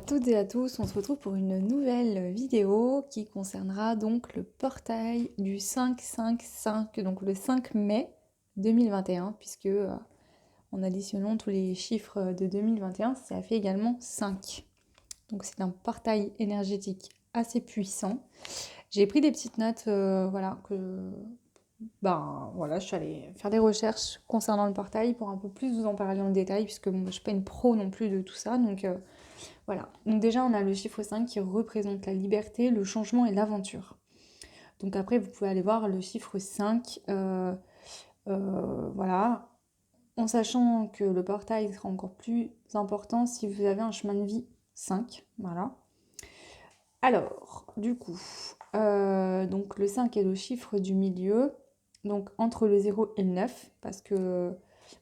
toutes et à tous, on se retrouve pour une nouvelle vidéo qui concernera donc le portail du 5-5-5, donc le 5 mai 2021, puisque en additionnant tous les chiffres de 2021, ça fait également 5. Donc c'est un portail énergétique assez puissant. J'ai pris des petites notes, voilà, je suis allée faire des recherches concernant le portail pour un peu plus vous en parler en détail, puisque moi, je suis pas une pro non plus de tout ça, donc voilà. Donc déjà, on a le chiffre 5 qui représente la liberté, le changement et l'aventure. Donc après, vous pouvez aller voir le chiffre 5, voilà, en sachant que le portail sera encore plus important si vous avez un chemin de vie 5, voilà. Alors, du coup, donc le 5 est le chiffre du milieu, donc entre le 0 et le 9, parce que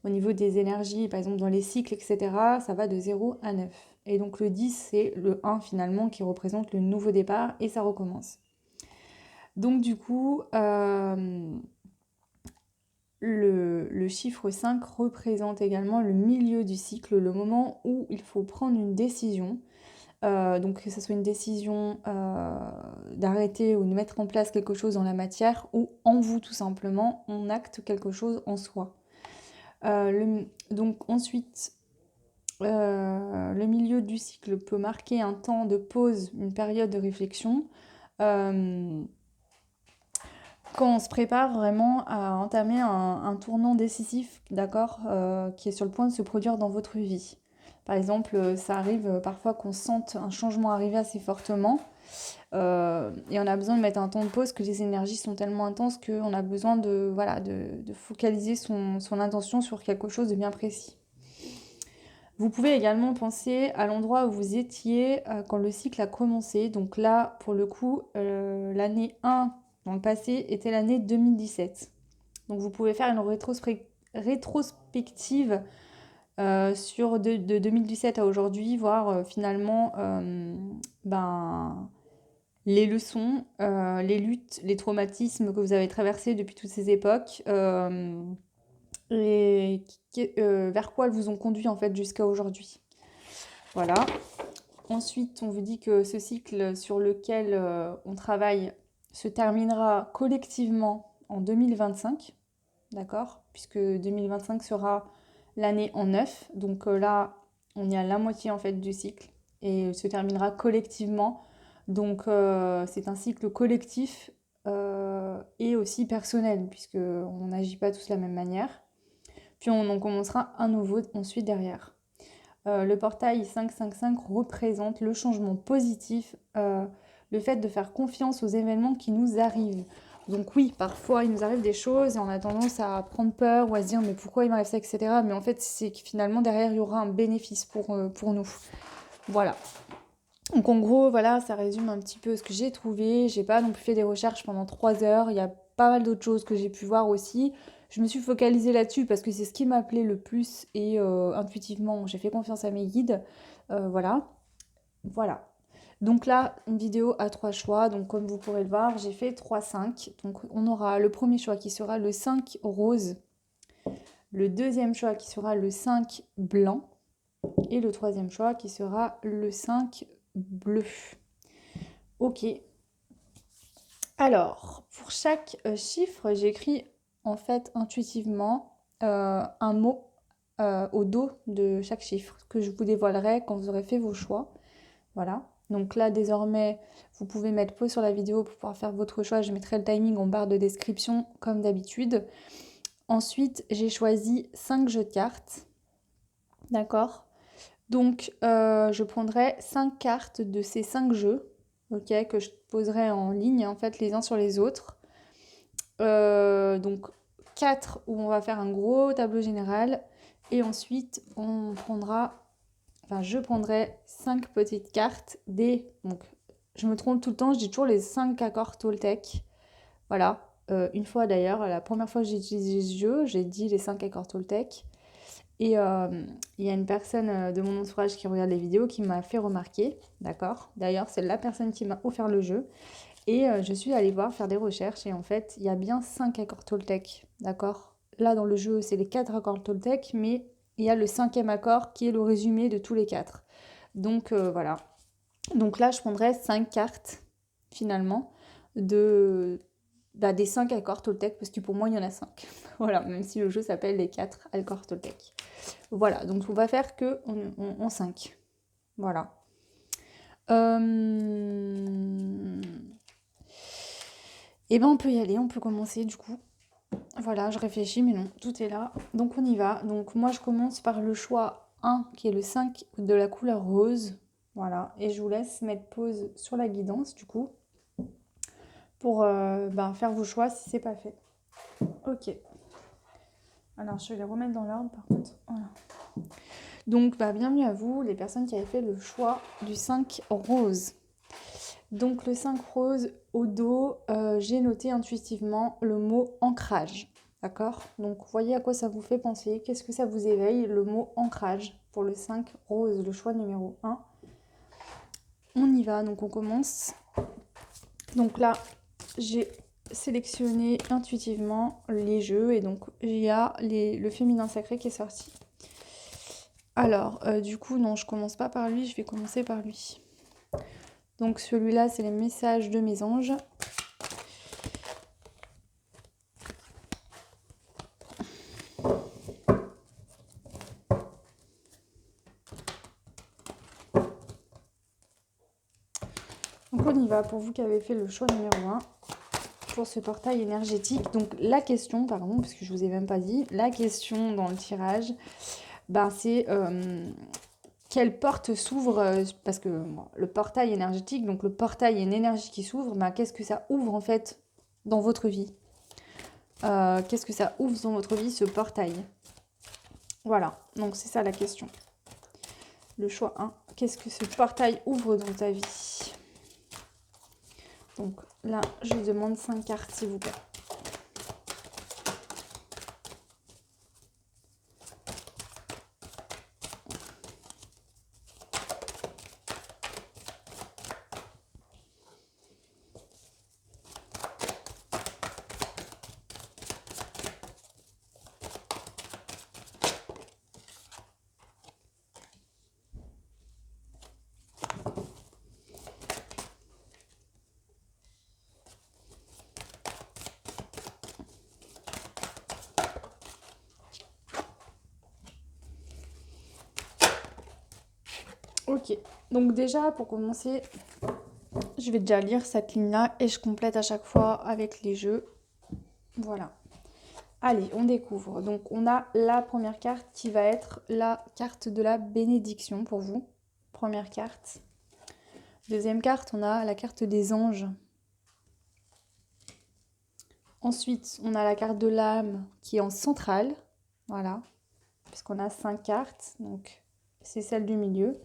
au niveau des énergies, par exemple dans les cycles, etc., ça va de 0 à 9. Et donc le 10, c'est le 1 finalement qui représente le nouveau départ et ça recommence. Donc du coup, le chiffre 5 représente également le milieu du cycle, le moment où il faut prendre une décision. Donc que ce soit une décision d'arrêter ou de mettre en place quelque chose dans la matière ou en vous tout simplement, on acte quelque chose en soi. Donc ensuite, le milieu du cycle peut marquer un temps de pause, une période de réflexion, quand on se prépare vraiment à entamer un tournant décisif, d'accord, qui est sur le point de se produire dans votre vie. Par exemple, ça arrive parfois qu'on sente un changement arriver assez fortement et on a besoin de mettre un temps de pause, que les énergies sont tellement intenses qu'on a besoin de focaliser son intention sur quelque chose de bien précis. Vous pouvez également penser à l'endroit où vous étiez quand le cycle a commencé. Donc là, pour le coup, l'année 1 dans le passé était l'année 2017. Donc vous pouvez faire une rétrospective de 2017 à aujourd'hui, voir finalement les leçons, les luttes, les traumatismes que vous avez traversés depuis toutes ces époques. Et vers quoi elles vous ont conduit en fait jusqu'à aujourd'hui. Voilà. Ensuite, on vous dit que ce cycle sur lequel on travaille se terminera collectivement en 2025, d'accord? Puisque 2025 sera l'année en 9, donc là, on est à la moitié en fait du cycle et se terminera collectivement. Donc c'est un cycle collectif et aussi personnel, puisqu'on n'agit pas tous de la même manière. Puis on en commencera un nouveau ensuite derrière. Le portail 555 représente le changement positif, le fait de faire confiance aux événements qui nous arrivent. Donc oui, parfois il nous arrive des choses et on a tendance à prendre peur ou à se dire mais pourquoi il m'arrive ça, etc. Mais en fait c'est que finalement derrière il y aura un bénéfice pour nous. Voilà. Donc en gros, voilà, ça résume un petit peu ce que j'ai trouvé. J'ai pas non plus fait des recherches pendant 3 heures. Il y a pas mal d'autres choses que j'ai pu voir aussi. Je me suis focalisée là-dessus parce que c'est ce qui m'appelait le plus et intuitivement, j'ai fait confiance à mes guides. Voilà. Voilà. Donc là, une vidéo à 3 choix. Donc comme vous pourrez le voir, j'ai fait 3-5. Donc on aura le premier choix qui sera le 5 rose, le deuxième choix qui sera le 5 blanc et le troisième choix qui sera le 5 bleu. Ok. Alors, pour chaque chiffre, j'écris en fait intuitivement un mot au dos de chaque chiffre que je vous dévoilerai quand vous aurez fait vos choix. Voilà. Donc là, désormais, vous pouvez mettre pause sur la vidéo pour pouvoir faire votre choix. Je mettrai le timing en barre de description comme d'habitude. Ensuite, j'ai choisi 5 jeux de cartes. D'accord. Donc, je prendrai 5 cartes de ces 5 jeux, ok, que je poserai en ligne, en fait, les uns sur les autres. Donc, 4 où on va faire un gros tableau général. Et ensuite, je prendrai 5 petites cartes Donc, je me trompe tout le temps, je dis toujours les 5 accords Toltec. Voilà. Une fois d'ailleurs, la première fois que j'ai utilisé ce jeu, j'ai dit les 5 accords Toltec. Et il y a une personne de mon entourage qui regarde les vidéos qui m'a fait remarquer, d'accord? D'ailleurs, c'est la personne qui m'a offert le jeu. Et je suis allée faire des recherches. Et en fait, il y a bien 5 accords Toltec, d'accord? Là, dans le jeu, c'est les 4 accords Toltec, mais il y a le 5e accord qui est le résumé de tous les 4. Donc voilà. Donc là, je prendrais 5 cartes, finalement, de, des 5 accords Toltec, parce que pour moi, il y en a 5. Voilà, même si le jeu s'appelle les 4 accords Toltec. Voilà, donc on va faire que en 5. Voilà. Et ben on peut y aller, on peut commencer du coup. Voilà, je réfléchis, mais non, tout est là. Donc on y va. Donc moi je commence par le choix 1, qui est le 5 de la couleur rose. Voilà, et je vous laisse mettre pause sur la guidance du coup, pour faire vos choix si c'est pas fait. Ok. Alors je vais les remettre dans l'ordre par contre. Voilà. Donc bienvenue à vous, les personnes qui avaient fait le choix du 5 rose. Donc le 5 rose, au dos, j'ai noté intuitivement le mot ancrage. D'accord? Donc voyez à quoi ça vous fait penser, qu'est-ce que ça vous éveille, le mot ancrage pour le 5 rose, le choix numéro 1. On y va, donc on commence. Donc là, j'ai sélectionné intuitivement les jeux et donc il y a le féminin sacré qui est sorti. Alors, du coup, non, je commence pas par lui, je vais commencer par lui. Donc celui-là, c'est les messages de mes anges. Donc on y va pour vous qui avez fait le choix numéro 1 pour ce portail énergétique. Donc la question, pardon, parce que je vous ai même pas dit, la question dans le tirage, c'est quelle porte s'ouvre, parce que le portail énergétique, donc le portail est une énergie qui s'ouvre, qu'est-ce que ça ouvre en fait dans votre vie? Qu'est-ce que ça ouvre dans votre vie, ce portail? Voilà, donc c'est ça la question. Le choix 1, qu'est-ce que ce portail ouvre dans ta vie? Donc là, je demande 5 cartes, s'il vous plaît. Ok, donc déjà pour commencer, je vais déjà lire cette ligne-là et je complète à chaque fois avec les jeux. Voilà. Allez, on découvre. Donc on a la première carte qui va être la carte de la bénédiction pour vous. Première carte. Deuxième carte, on a la carte des anges. Ensuite, on a la carte de l'âme qui est en centrale. Voilà. Puisqu'on a 5 cartes, donc c'est celle du milieu.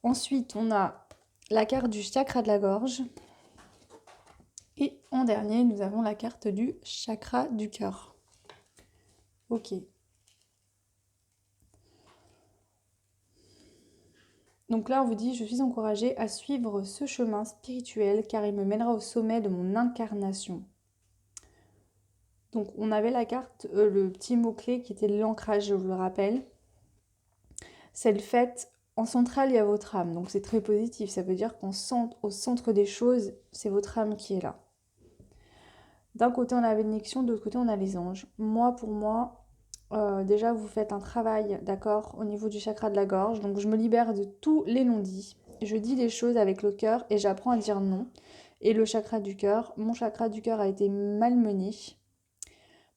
Ensuite, on a la carte du chakra de la gorge. Et en dernier, nous avons la carte du chakra du cœur. Ok. Donc là, on vous dit, je suis encouragée à suivre ce chemin spirituel car il me mènera au sommet de mon incarnation. Donc on avait la carte, le petit mot-clé qui était l'ancrage, je vous le rappelle. C'est le fait, en centrale, il y a votre âme. Donc c'est très positif, ça veut dire qu'au centre des choses, c'est votre âme qui est là. D'un côté, on a la bénédiction, de l'autre côté, on a les anges. Moi, pour moi, déjà, vous faites un travail, d'accord, au niveau du chakra de la gorge. Donc, je me libère de tous les non-dits. Je dis les choses avec le cœur et j'apprends à dire non. Et le chakra du cœur, mon chakra du cœur a été malmené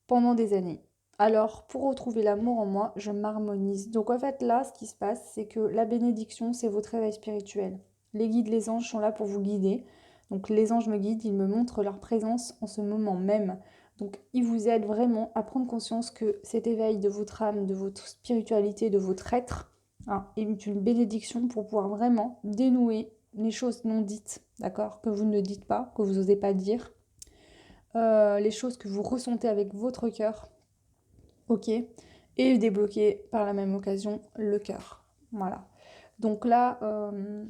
pendant des années. Alors, pour retrouver l'amour en moi, je m'harmonise. Donc, en fait, là, ce qui se passe, c'est que la bénédiction, c'est votre réveil spirituel. Les guides, les anges sont là pour vous guider. Donc, les anges me guident, ils me montrent leur présence en ce moment même. Donc, ils vous aident vraiment à prendre conscience que cet éveil de votre âme, de votre spiritualité, de votre être, est une bénédiction pour pouvoir vraiment dénouer les choses non dites, d'accord? Que vous ne dites pas, que vous n'osez pas dire. Les choses que vous ressentez avec votre cœur, ok, et débloquer par la même occasion le cœur. Voilà. Donc là,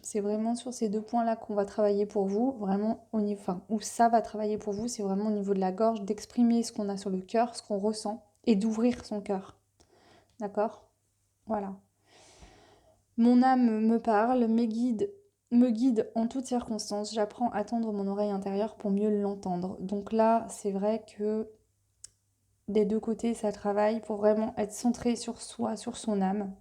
c'est vraiment sur ces deux points-là qu'on va travailler pour vous, vraiment au niveau, enfin, où ça va travailler pour vous, c'est vraiment au niveau de la gorge, d'exprimer ce qu'on a sur le cœur, ce qu'on ressent, et d'ouvrir son cœur. D'accord? Voilà. Mon âme me parle, mes guides me guide en toutes circonstances. J'apprends à tendre mon oreille intérieure pour mieux l'entendre. Donc là, c'est vrai que des deux côtés, ça travaille pour vraiment être centré sur soi, sur son âme.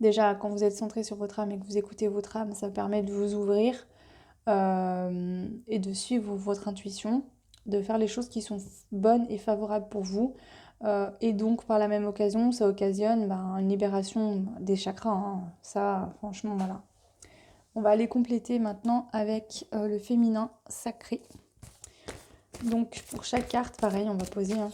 Déjà, quand vous êtes centré sur votre âme et que vous écoutez votre âme, ça permet de vous ouvrir et de suivre votre intuition, de faire les choses qui sont bonnes et favorables pour vous. Et donc, par la même occasion, ça occasionne une libération des chakras, hein. Ça, franchement, voilà. On va aller compléter maintenant avec le féminin sacré. Donc, pour chaque carte, pareil, on va poser un.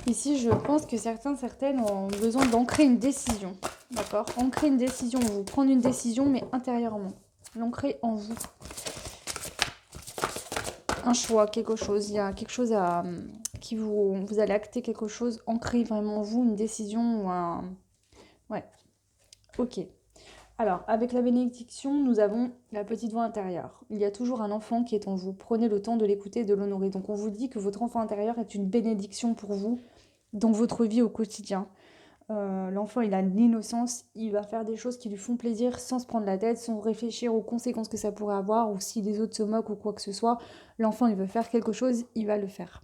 Ici, je pense que certaines ont besoin d'ancrer une décision. D'accord? Ancrer une décision, vous prendre une décision, mais intérieurement. L'ancrer en vous. Un choix, quelque chose. Il y a quelque chose à. Qui vous allez acter quelque chose, ancrer vraiment en vous une décision ou un. Ouais. Ok. Alors, avec la bénédiction, nous avons la petite voix intérieure. Il y a toujours un enfant qui est en vous. Prenez le temps de l'écouter et de l'honorer. Donc, on vous dit que votre enfant intérieur est une bénédiction pour vous dans votre vie au quotidien. L'enfant, il a de l'innocence, il va faire des choses qui lui font plaisir sans se prendre la tête, sans réfléchir aux conséquences que ça pourrait avoir ou si les autres se moquent ou quoi que ce soit. L'enfant, il veut faire quelque chose, il va le faire.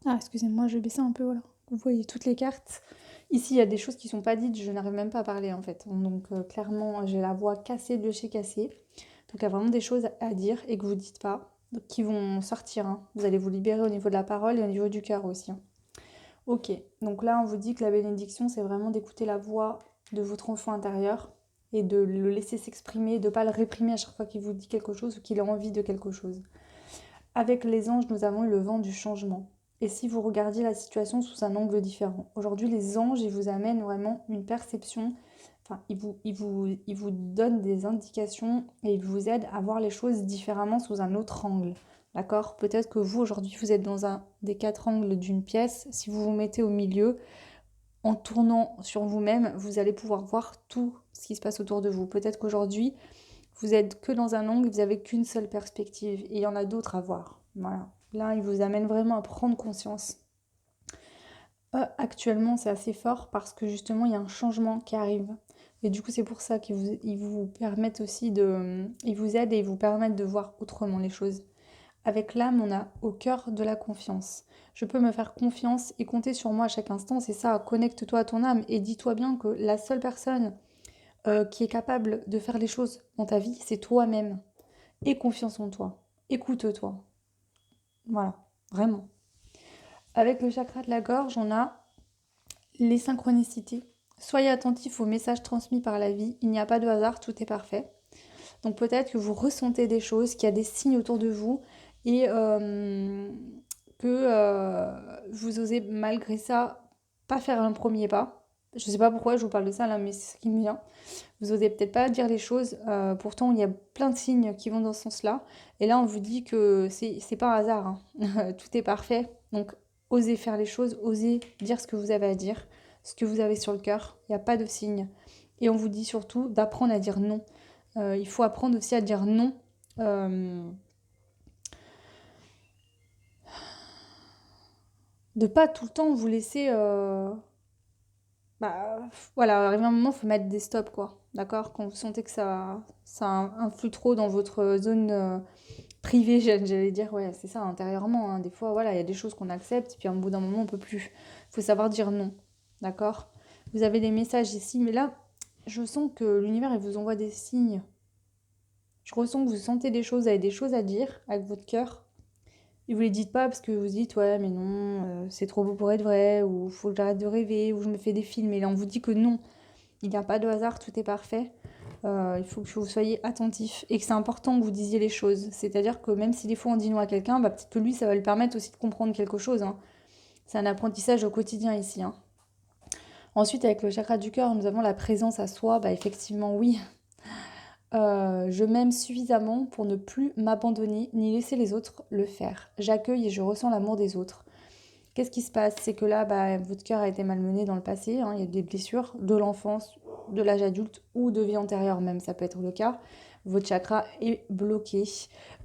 Ah, excusez-moi, je vais baisser un peu, voilà. Vous voyez toutes les cartes. Ici, il y a des choses qui sont pas dites, je n'arrive même pas à parler en fait. Donc clairement, j'ai la voix cassée de chez cassée. Donc il y a vraiment des choses à dire et que vous dites pas, donc, qui vont sortir, hein. Vous allez vous libérer au niveau de la parole et au niveau du cœur aussi, hein. Ok, donc là on vous dit que la bénédiction c'est vraiment d'écouter la voix de votre enfant intérieur et de le laisser s'exprimer, de ne pas le réprimer à chaque fois qu'il vous dit quelque chose ou qu'il a envie de quelque chose. Avec les anges, nous avons eu le vent du changement. Et si vous regardiez la situation sous un angle différent, aujourd'hui les anges ils vous amènent vraiment une perception, enfin ils vous donnent des indications et ils vous aident à voir les choses différemment sous un autre angle. D'accord? Peut-être que vous, aujourd'hui, vous êtes dans un des quatre angles d'une pièce. Si vous vous mettez au milieu, en tournant sur vous-même, vous allez pouvoir voir tout ce qui se passe autour de vous. Peut-être qu'aujourd'hui, vous êtes que dans un angle, vous n'avez qu'une seule perspective. Et il y en a d'autres à voir. Voilà. Là, il vous amène vraiment à prendre conscience. Actuellement, c'est assez fort parce que justement, il y a un changement qui arrive. Et du coup, c'est pour ça qu'ils vous permettent aussi de. Ils vous aident et ils vous permettent de voir autrement les choses. Avec l'âme, on a au cœur de la confiance. Je peux me faire confiance et compter sur moi à chaque instant. C'est ça, connecte-toi à ton âme et dis-toi bien que la seule personne qui est capable de faire les choses dans ta vie, c'est toi-même. Aie confiance en toi. Écoute-toi. Voilà, vraiment. Avec le chakra de la gorge, on a les synchronicités. Soyez attentifs aux messages transmis par la vie. Il n'y a pas de hasard, tout est parfait. Donc peut-être que vous ressentez des choses, qu'il y a des signes autour de vous et que vous osez malgré ça pas faire un premier pas. Je sais pas pourquoi je vous parle de ça là, mais c'est ce qui me vient. Vous osez peut-être pas dire les choses, pourtant il y a plein de signes qui vont dans ce sens-là. Et là on vous dit que c'est pas un hasard, hein. Tout est parfait. Donc osez faire les choses, osez dire ce que vous avez à dire, ce que vous avez sur le cœur. Il n'y a pas de signe. Et on vous dit surtout d'apprendre à dire non. Il faut apprendre aussi à dire non. De pas tout le temps vous laisser. Bah, voilà, arrivé un moment, il faut mettre des stops, quoi. D'accord? Quand vous sentez que ça influe trop dans votre zone privée, j'allais dire, ouais, c'est ça, intérieurement, hein. Des fois, voilà, il y a des choses qu'on accepte, puis à un bout d'un moment, on peut plus. Il faut savoir dire non. D'accord? Vous avez des messages ici, mais là, je sens que l'univers, il vous envoie des signes. Je ressens que vous sentez des choses, vous avez des choses à dire avec votre cœur. Et vous les dites pas parce que vous dites, ouais, mais non, c'est trop beau pour être vrai, ou faut que j'arrête de rêver, ou je me fais des films. Et là, on vous dit que non, il n'y a pas de hasard, tout est parfait. Il faut que vous soyez attentif et que c'est important que vous disiez les choses. C'est-à-dire que même si des fois on dit non à quelqu'un, bah, peut-être que lui, ça va lui permettre aussi de comprendre quelque chose, hein. C'est un apprentissage au quotidien ici, hein. Ensuite, avec le chakra du cœur, nous avons la présence à soi. Bah, effectivement, oui. Je m'aime suffisamment pour ne plus m'abandonner ni laisser les autres le faire. J'accueille et je ressens l'amour des autres. Qu'est-ce qui se passe? C'est que là, bah, votre cœur a été malmené dans le passé, hein, il y a des blessures de l'enfance, de l'âge adulte ou de vie antérieure même, ça peut être le cas. Votre chakra est bloqué.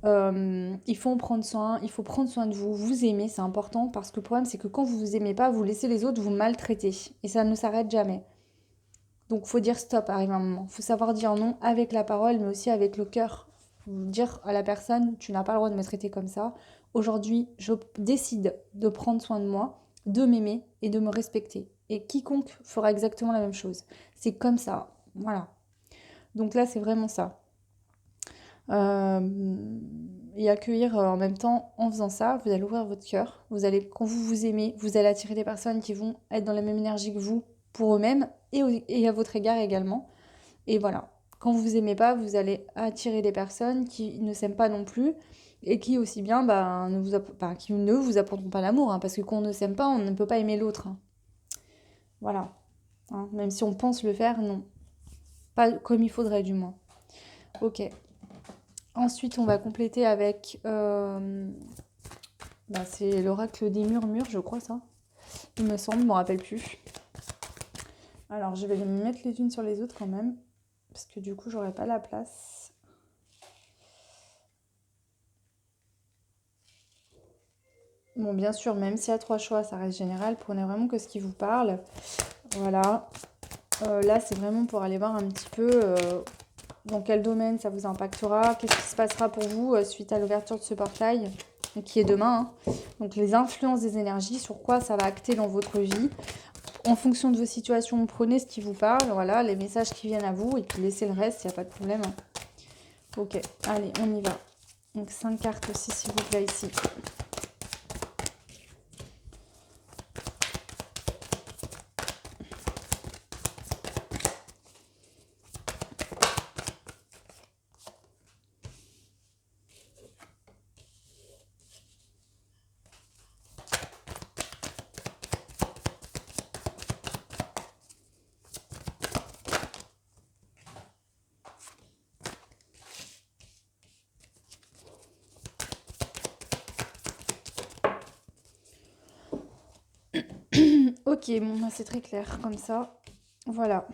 Il faut en prendre soin, il faut prendre soin de vous, vous aimer, c'est important parce que le problème c'est que quand vous vous aimez pas, vous laissez les autres vous maltraiter et ça ne s'arrête jamais. Donc faut dire stop, arrive un moment. Faut savoir dire non avec la parole mais aussi avec le cœur. Dire à la personne, tu n'as pas le droit de me traiter comme ça. Aujourd'hui, je décide de prendre soin de moi, de m'aimer et de me respecter. Et quiconque fera exactement la même chose. C'est comme ça. Voilà. Donc là, c'est vraiment ça. Et accueillir en même temps, en faisant ça, vous allez ouvrir votre cœur. Vous allez, quand vous vous aimez, vous allez attirer des personnes qui vont être dans la même énergie que vous pour eux-mêmes et à votre égard également. Et voilà. Quand vous vous aimez pas, vous allez attirer des personnes qui ne s'aiment pas non plus et qui aussi bien qui ne vous apporteront pas l'amour, hein, parce que quand on ne s'aime pas, on ne peut pas aimer l'autre, hein. Voilà. Hein, même si on pense le faire, non. Pas comme il faudrait du moins. Ok. Ensuite, on va compléter avec... c'est l'oracle des murmures, je crois ça. Il me semble, je ne me rappelle plus. Alors, je vais les mettre les unes sur les autres quand même. Parce que du coup, j'aurai pas la place. Bon, bien sûr, même s'il y a 3 choix, ça reste général. Prenez vraiment que ce qui vous parle. Voilà. Là, c'est vraiment pour aller voir un petit peu dans quel domaine ça vous impactera. Qu'est-ce qui se passera pour vous suite à l'ouverture de ce portail, qui est demain, hein. Donc, les influences des énergies, sur quoi ça va acter dans votre vie. En fonction de vos situations, prenez ce qui vous parle. Voilà, les messages qui viennent à vous. Et puis, laissez le reste, il n'y a pas de problème. Ok, allez, on y va. Donc, 5 cartes aussi, s'il vous plaît, ici. Ok, bon, c'est très clair comme ça. Voilà.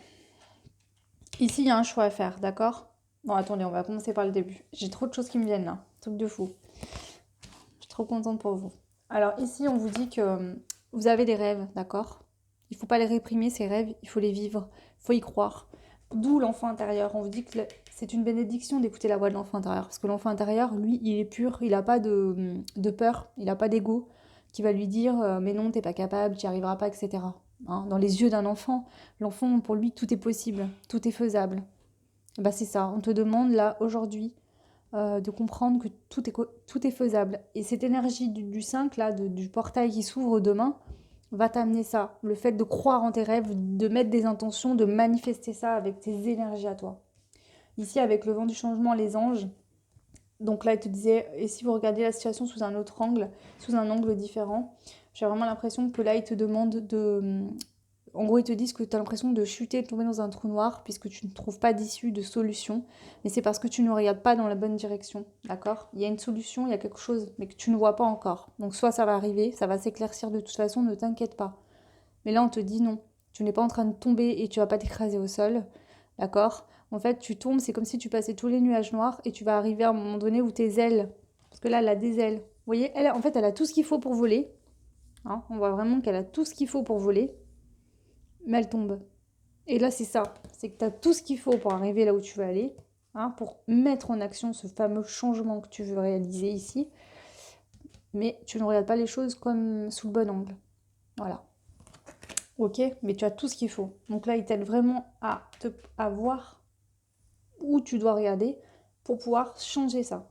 Ici, il y a un choix à faire, d'accord? Bon, attendez, on va commencer par le début. J'ai trop de choses qui me viennent là. Truc de fou. Je suis trop contente pour vous. Alors ici, on vous dit que vous avez des rêves, d'accord? Il ne faut pas les réprimer, ces rêves, il faut les vivre, il faut y croire. D'où l'enfant intérieur. On vous dit que c'est une bénédiction d'écouter la voix de l'enfant intérieur. Parce que l'enfant intérieur, lui, il est pur, il n'a pas de peur, il n'a pas d'ego qui va lui dire mais non, t'es pas capable, tu n'y arriveras pas, etc. Hein, dans les yeux d'un enfant, l'enfant, pour lui, tout est possible, tout est faisable. Bah, c'est ça, on te demande là, aujourd'hui, de comprendre que tout est faisable. Et cette énergie du 5, là, du portail qui s'ouvre demain, va t'amener ça. Le fait de croire en tes rêves, de mettre des intentions, de manifester ça avec tes énergies à toi. Ici, avec le vent du changement, les anges, donc là, il te disait, et si vous regardez la situation sous un autre angle, sous un angle différent, j'ai vraiment l'impression que là, il te demande de... En gros, ils te disent que tu as l'impression de chuter, de tomber dans un trou noir, puisque tu ne trouves pas d'issue, de solution. Mais c'est parce que tu ne regardes pas dans la bonne direction, d'accord? Il y a une solution, il y a quelque chose, mais que tu ne vois pas encore. Donc soit ça va arriver, ça va s'éclaircir de toute façon, ne t'inquiète pas. Mais là, on te dit non. Tu n'es pas en train de tomber et tu vas pas t'écraser au sol, d'accord? En fait, tu tombes, c'est comme si tu passais tous les nuages noirs et tu vas arriver à un moment donné où tes ailes, parce que là, elle a des ailes. Vous voyez, en fait, elle a tout ce qu'il faut pour voler, hein. On voit vraiment qu'elle a tout ce qu'il faut pour voler, mais elle tombe. Et là, c'est ça. C'est que tu as tout ce qu'il faut pour arriver là où tu veux aller, hein, pour mettre en action ce fameux changement que tu veux réaliser ici. Mais tu ne regardes pas les choses comme sous le bon angle. Voilà. Ok, mais tu as tout ce qu'il faut. Donc là, il t'aide vraiment à voir où tu dois regarder pour pouvoir changer ça.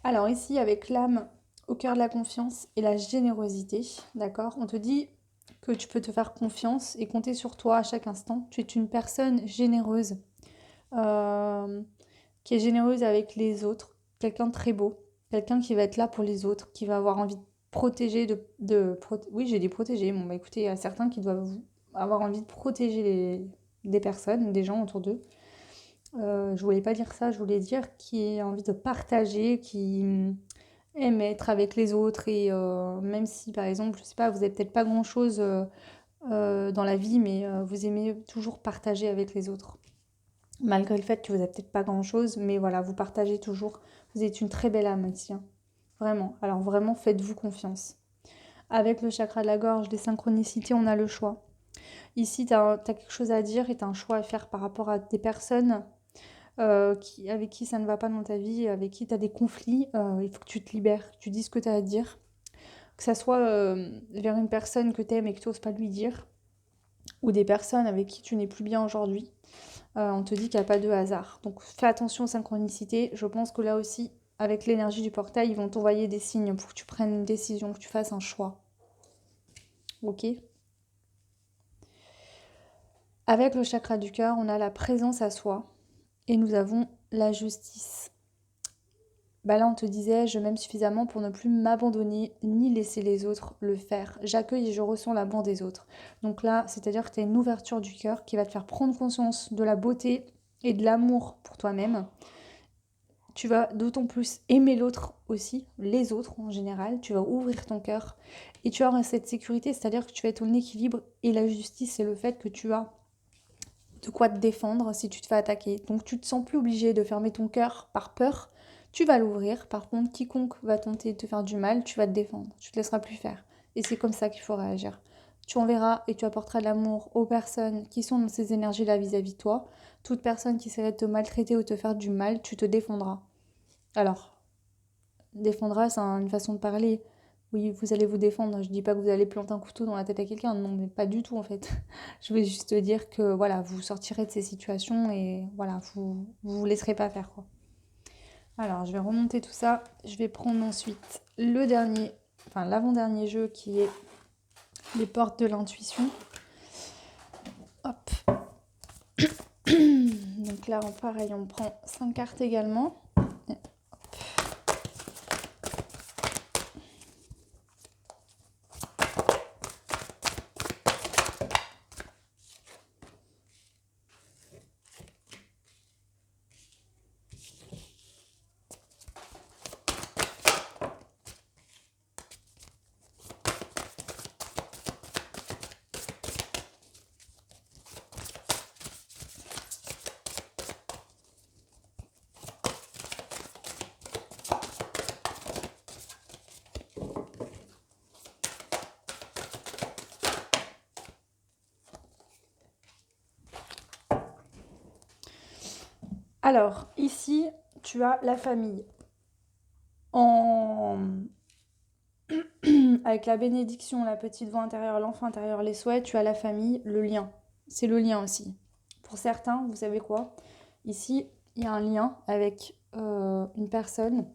Alors ici, avec l'âme au cœur de la confiance et la générosité, d'accord? On te dit que tu peux te faire confiance et compter sur toi à chaque instant. Tu es une personne généreuse, euh, qui est généreuse avec les autres, quelqu'un de très beau, quelqu'un qui va être là pour les autres, qui va avoir envie de protéger, oui, j'ai dit protéger, bon bah écoutez, il y a certains qui doivent avoir envie de protéger des personnes, des gens autour d'eux. Je voulais pas dire ça, je voulais dire qui a envie de partager, qui aime être avec les autres et même si par exemple, je sais pas, vous avez peut-être pas grand-chose dans la vie, mais vous aimez toujours partager avec les autres. Malgré le fait que vous n'avez peut-être pas grand-chose, mais voilà, vous partagez toujours. Vous êtes une très belle âme ici, hein. Vraiment. Alors vraiment, faites-vous confiance. Avec le chakra de la gorge, les synchronicités, on a le choix. Ici, tu as quelque chose à dire et tu as un choix à faire par rapport à des personnes avec qui ça ne va pas dans ta vie, avec qui tu as des conflits. Il faut que tu te libères, que tu dises ce que tu as à dire. Que ça soit vers une personne que tu aimes et que tu n'oses pas lui dire, ou des personnes avec qui tu n'es plus bien aujourd'hui. On te dit qu'il n'y a pas de hasard. Donc fais attention aux synchronicités. Je pense que là aussi, avec l'énergie du portail, ils vont t'envoyer des signes pour que tu prennes une décision, que tu fasses un choix. Ok? Avec le chakra du cœur, on a la présence à soi et nous avons la justice. Bah là, on te disait, je m'aime suffisamment pour ne plus m'abandonner ni laisser les autres le faire. J'accueille et je ressens l'amour des autres. Donc là, c'est-à-dire que tu as une ouverture du cœur qui va te faire prendre conscience de la beauté et de l'amour pour toi-même. Tu vas d'autant plus aimer l'autre aussi, les autres en général. Tu vas ouvrir ton cœur et tu auras cette sécurité, c'est-à-dire que tu vas être en équilibre. Et la justice, c'est le fait que tu as de quoi te défendre si tu te fais attaquer. Donc tu te sens plus obligé de fermer ton cœur par peur. Tu vas l'ouvrir. Par contre, quiconque va tenter de te faire du mal, tu vas te défendre. Tu te laisseras plus faire. Et c'est comme ça qu'il faut réagir. Tu enverras et tu apporteras de l'amour aux personnes qui sont dans ces énergies-là vis-à-vis de toi. Toute personne qui essaierait de te maltraiter ou te faire du mal, tu te défendras. Alors, défendra, c'est une façon de parler. Oui, vous allez vous défendre. Je dis pas que vous allez planter un couteau dans la tête à quelqu'un. Non, mais pas du tout en fait. Je veux juste dire que voilà, vous sortirez de ces situations et voilà, vous laisserez pas faire quoi. Alors, je vais remonter tout ça. Je vais prendre ensuite le dernier, enfin l'avant-dernier jeu qui est les portes de l'intuition. Hop. Donc là, pareil, on prend 5 cartes également. Alors, ici, tu as la famille. Avec la bénédiction, la petite voix intérieure, l'enfant intérieur, les souhaits, tu as la famille, le lien. C'est le lien aussi. Pour certains, vous savez quoi? Ici, il y a un lien avec une personne.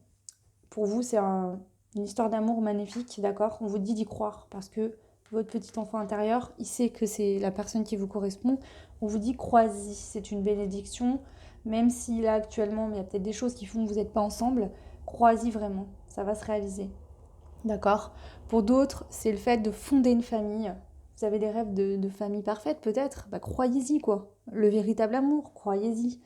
Pour vous, c'est une histoire d'amour magnifique, d'accord? On vous dit d'y croire parce que votre petit enfant intérieur, il sait que c'est la personne qui vous correspond. On vous dit crois-y, c'est une bénédiction. Même si là, actuellement, il y a peut-être des choses qui font que vous n'êtes pas ensemble, crois-y vraiment, ça va se réaliser. D'accord? Pour d'autres, c'est le fait de fonder une famille. Vous avez des rêves de famille parfaite peut-être? Bah, croyez-y quoi. Le véritable amour, croyez-y.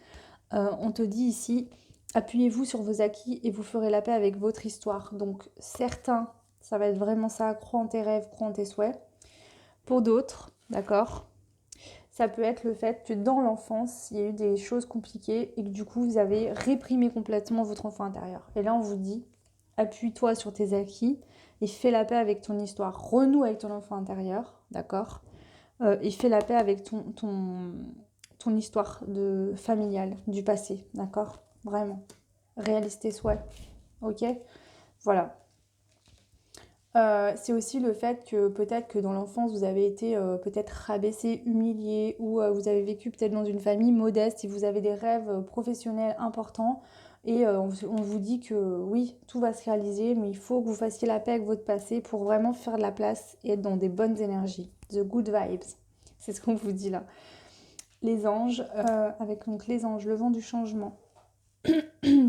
On te dit ici, appuyez-vous sur vos acquis et vous ferez la paix avec votre histoire. Donc certains, ça va être vraiment ça, crois en tes rêves, crois en tes souhaits. Pour d'autres, d'accord? Ça peut être le fait que dans l'enfance, il y a eu des choses compliquées et que du coup, vous avez réprimé complètement votre enfant intérieur. Et là, on vous dit, appuie-toi sur tes acquis et fais la paix avec ton histoire. Renoue avec ton enfant intérieur, d'accord? Et fais la paix avec ton histoire familiale du passé, d'accord? Vraiment. Réalise tes souhaits, ok? Voilà. C'est aussi le fait que peut-être que dans l'enfance vous avez été peut-être rabaissé, humilié ou vous avez vécu peut-être dans une famille modeste et vous avez des rêves professionnels importants. Et on vous dit que oui, tout va se réaliser, mais il faut que vous fassiez la paix avec votre passé pour vraiment faire de la place et être dans des bonnes énergies. The good vibes. C'est ce qu'on vous dit là. Les anges, avec donc les anges, le vent du changement,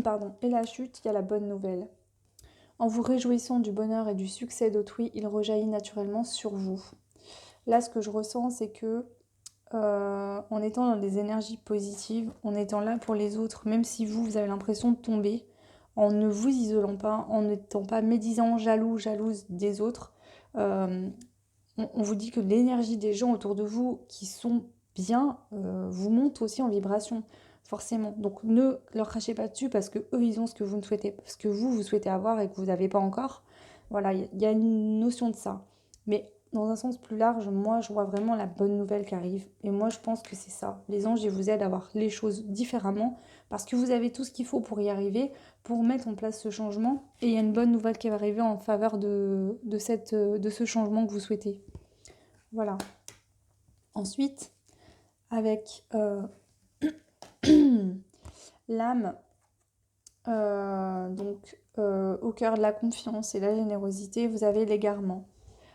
pardon, et la chute, il y a la bonne nouvelle. En vous réjouissant du bonheur et du succès d'autrui, il rejaillit naturellement sur vous. Là, ce que je ressens, c'est que en étant dans des énergies positives, en étant là pour les autres, même si vous avez l'impression de tomber, en ne vous isolant pas, en n'étant pas médisant, jaloux, jalouse des autres, euh, on vous dit que l'énergie des gens autour de vous qui sont bien vous monte aussi en vibration, forcément. Donc ne leur crachez pas dessus parce que eux ils ont ce que vous ne souhaitez, ce que vous souhaitez avoir et que vous n'avez pas encore. Voilà, il y a une notion de ça. Mais dans un sens plus large, moi je vois vraiment la bonne nouvelle qui arrive. Et moi je pense que c'est ça. Les anges, ils vous aident à voir les choses différemment parce que vous avez tout ce qu'il faut pour y arriver, pour mettre en place ce changement. Et il y a une bonne nouvelle qui va arriver en faveur de ce changement que vous souhaitez. Voilà. Ensuite, avec l'âme, au cœur de la confiance et la générosité, vous avez l'égarement.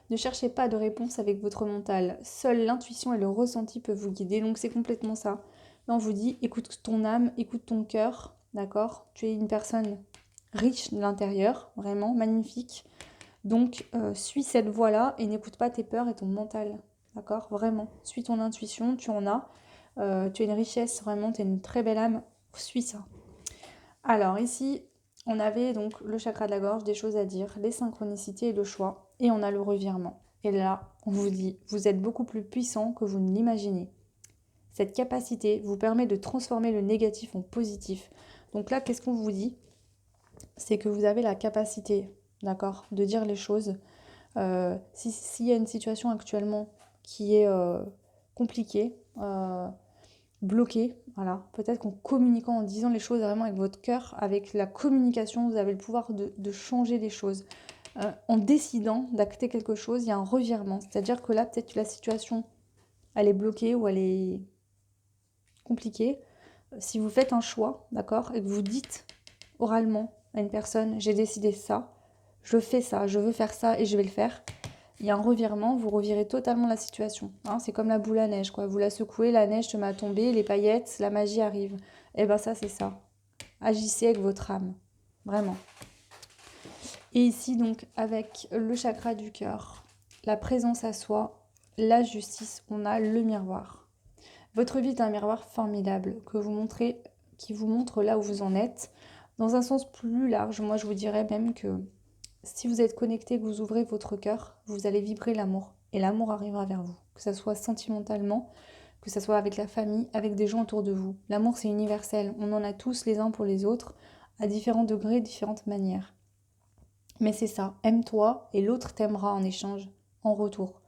Ne cherchez pas de réponse avec votre mental. Seule l'intuition et le ressenti peuvent vous guider. Donc c'est complètement ça. Là, on vous dit, écoute ton âme, écoute ton cœur, d'accord? Tu es une personne riche de l'intérieur, vraiment magnifique. Donc suis cette voie-là et n'écoute pas tes peurs et ton mental, d'accord? Vraiment, suis ton intuition, tu en as. Tu as une richesse, vraiment, tu as une très belle âme, suis ça. Alors ici, on avait donc le chakra de la gorge, des choses à dire, les synchronicités et le choix, et on a le revirement. Et là, on vous dit, vous êtes beaucoup plus puissant que vous ne l'imaginez. Cette capacité vous permet de transformer le négatif en positif. Donc là, qu'est-ce qu'on vous dit? C'est que vous avez la capacité, d'accord, de dire les choses. S'il y a une situation actuellement qui est compliquée, bloquée, voilà, peut-être qu'en communiquant, en disant les choses vraiment avec votre cœur, avec la communication, vous avez le pouvoir de changer les choses. En décidant d'acter quelque chose, il y a un revirement. C'est-à-dire que là, peut-être que la situation, elle est bloquée ou elle est compliquée. Si vous faites un choix, d'accord, et que vous dites oralement à une personne, j'ai décidé ça, je fais ça, je veux faire ça et je vais le faire. Il y a un revirement, vous revirez totalement la situation. Hein, c'est comme la boule à neige, quoi. Vous la secouez, la neige se met à tomber, les paillettes, la magie arrive. Et ben ça, c'est ça. Agissez avec votre âme. Vraiment. Et ici, donc, avec le chakra du cœur, la présence à soi, la justice, on a le miroir. Votre vie est un miroir formidable qui vous montre là où vous en êtes. Dans un sens plus large, moi je vous dirais même que si vous êtes connecté, que vous ouvrez votre cœur, vous allez vibrer l'amour. Et l'amour arrivera vers vous. Que ce soit sentimentalement, que ce soit avec la famille, avec des gens autour de vous. L'amour, c'est universel. On en a tous les uns pour les autres, à différents degrés, différentes manières. Mais c'est ça. Aime-toi et l'autre t'aimera en échange, en retour.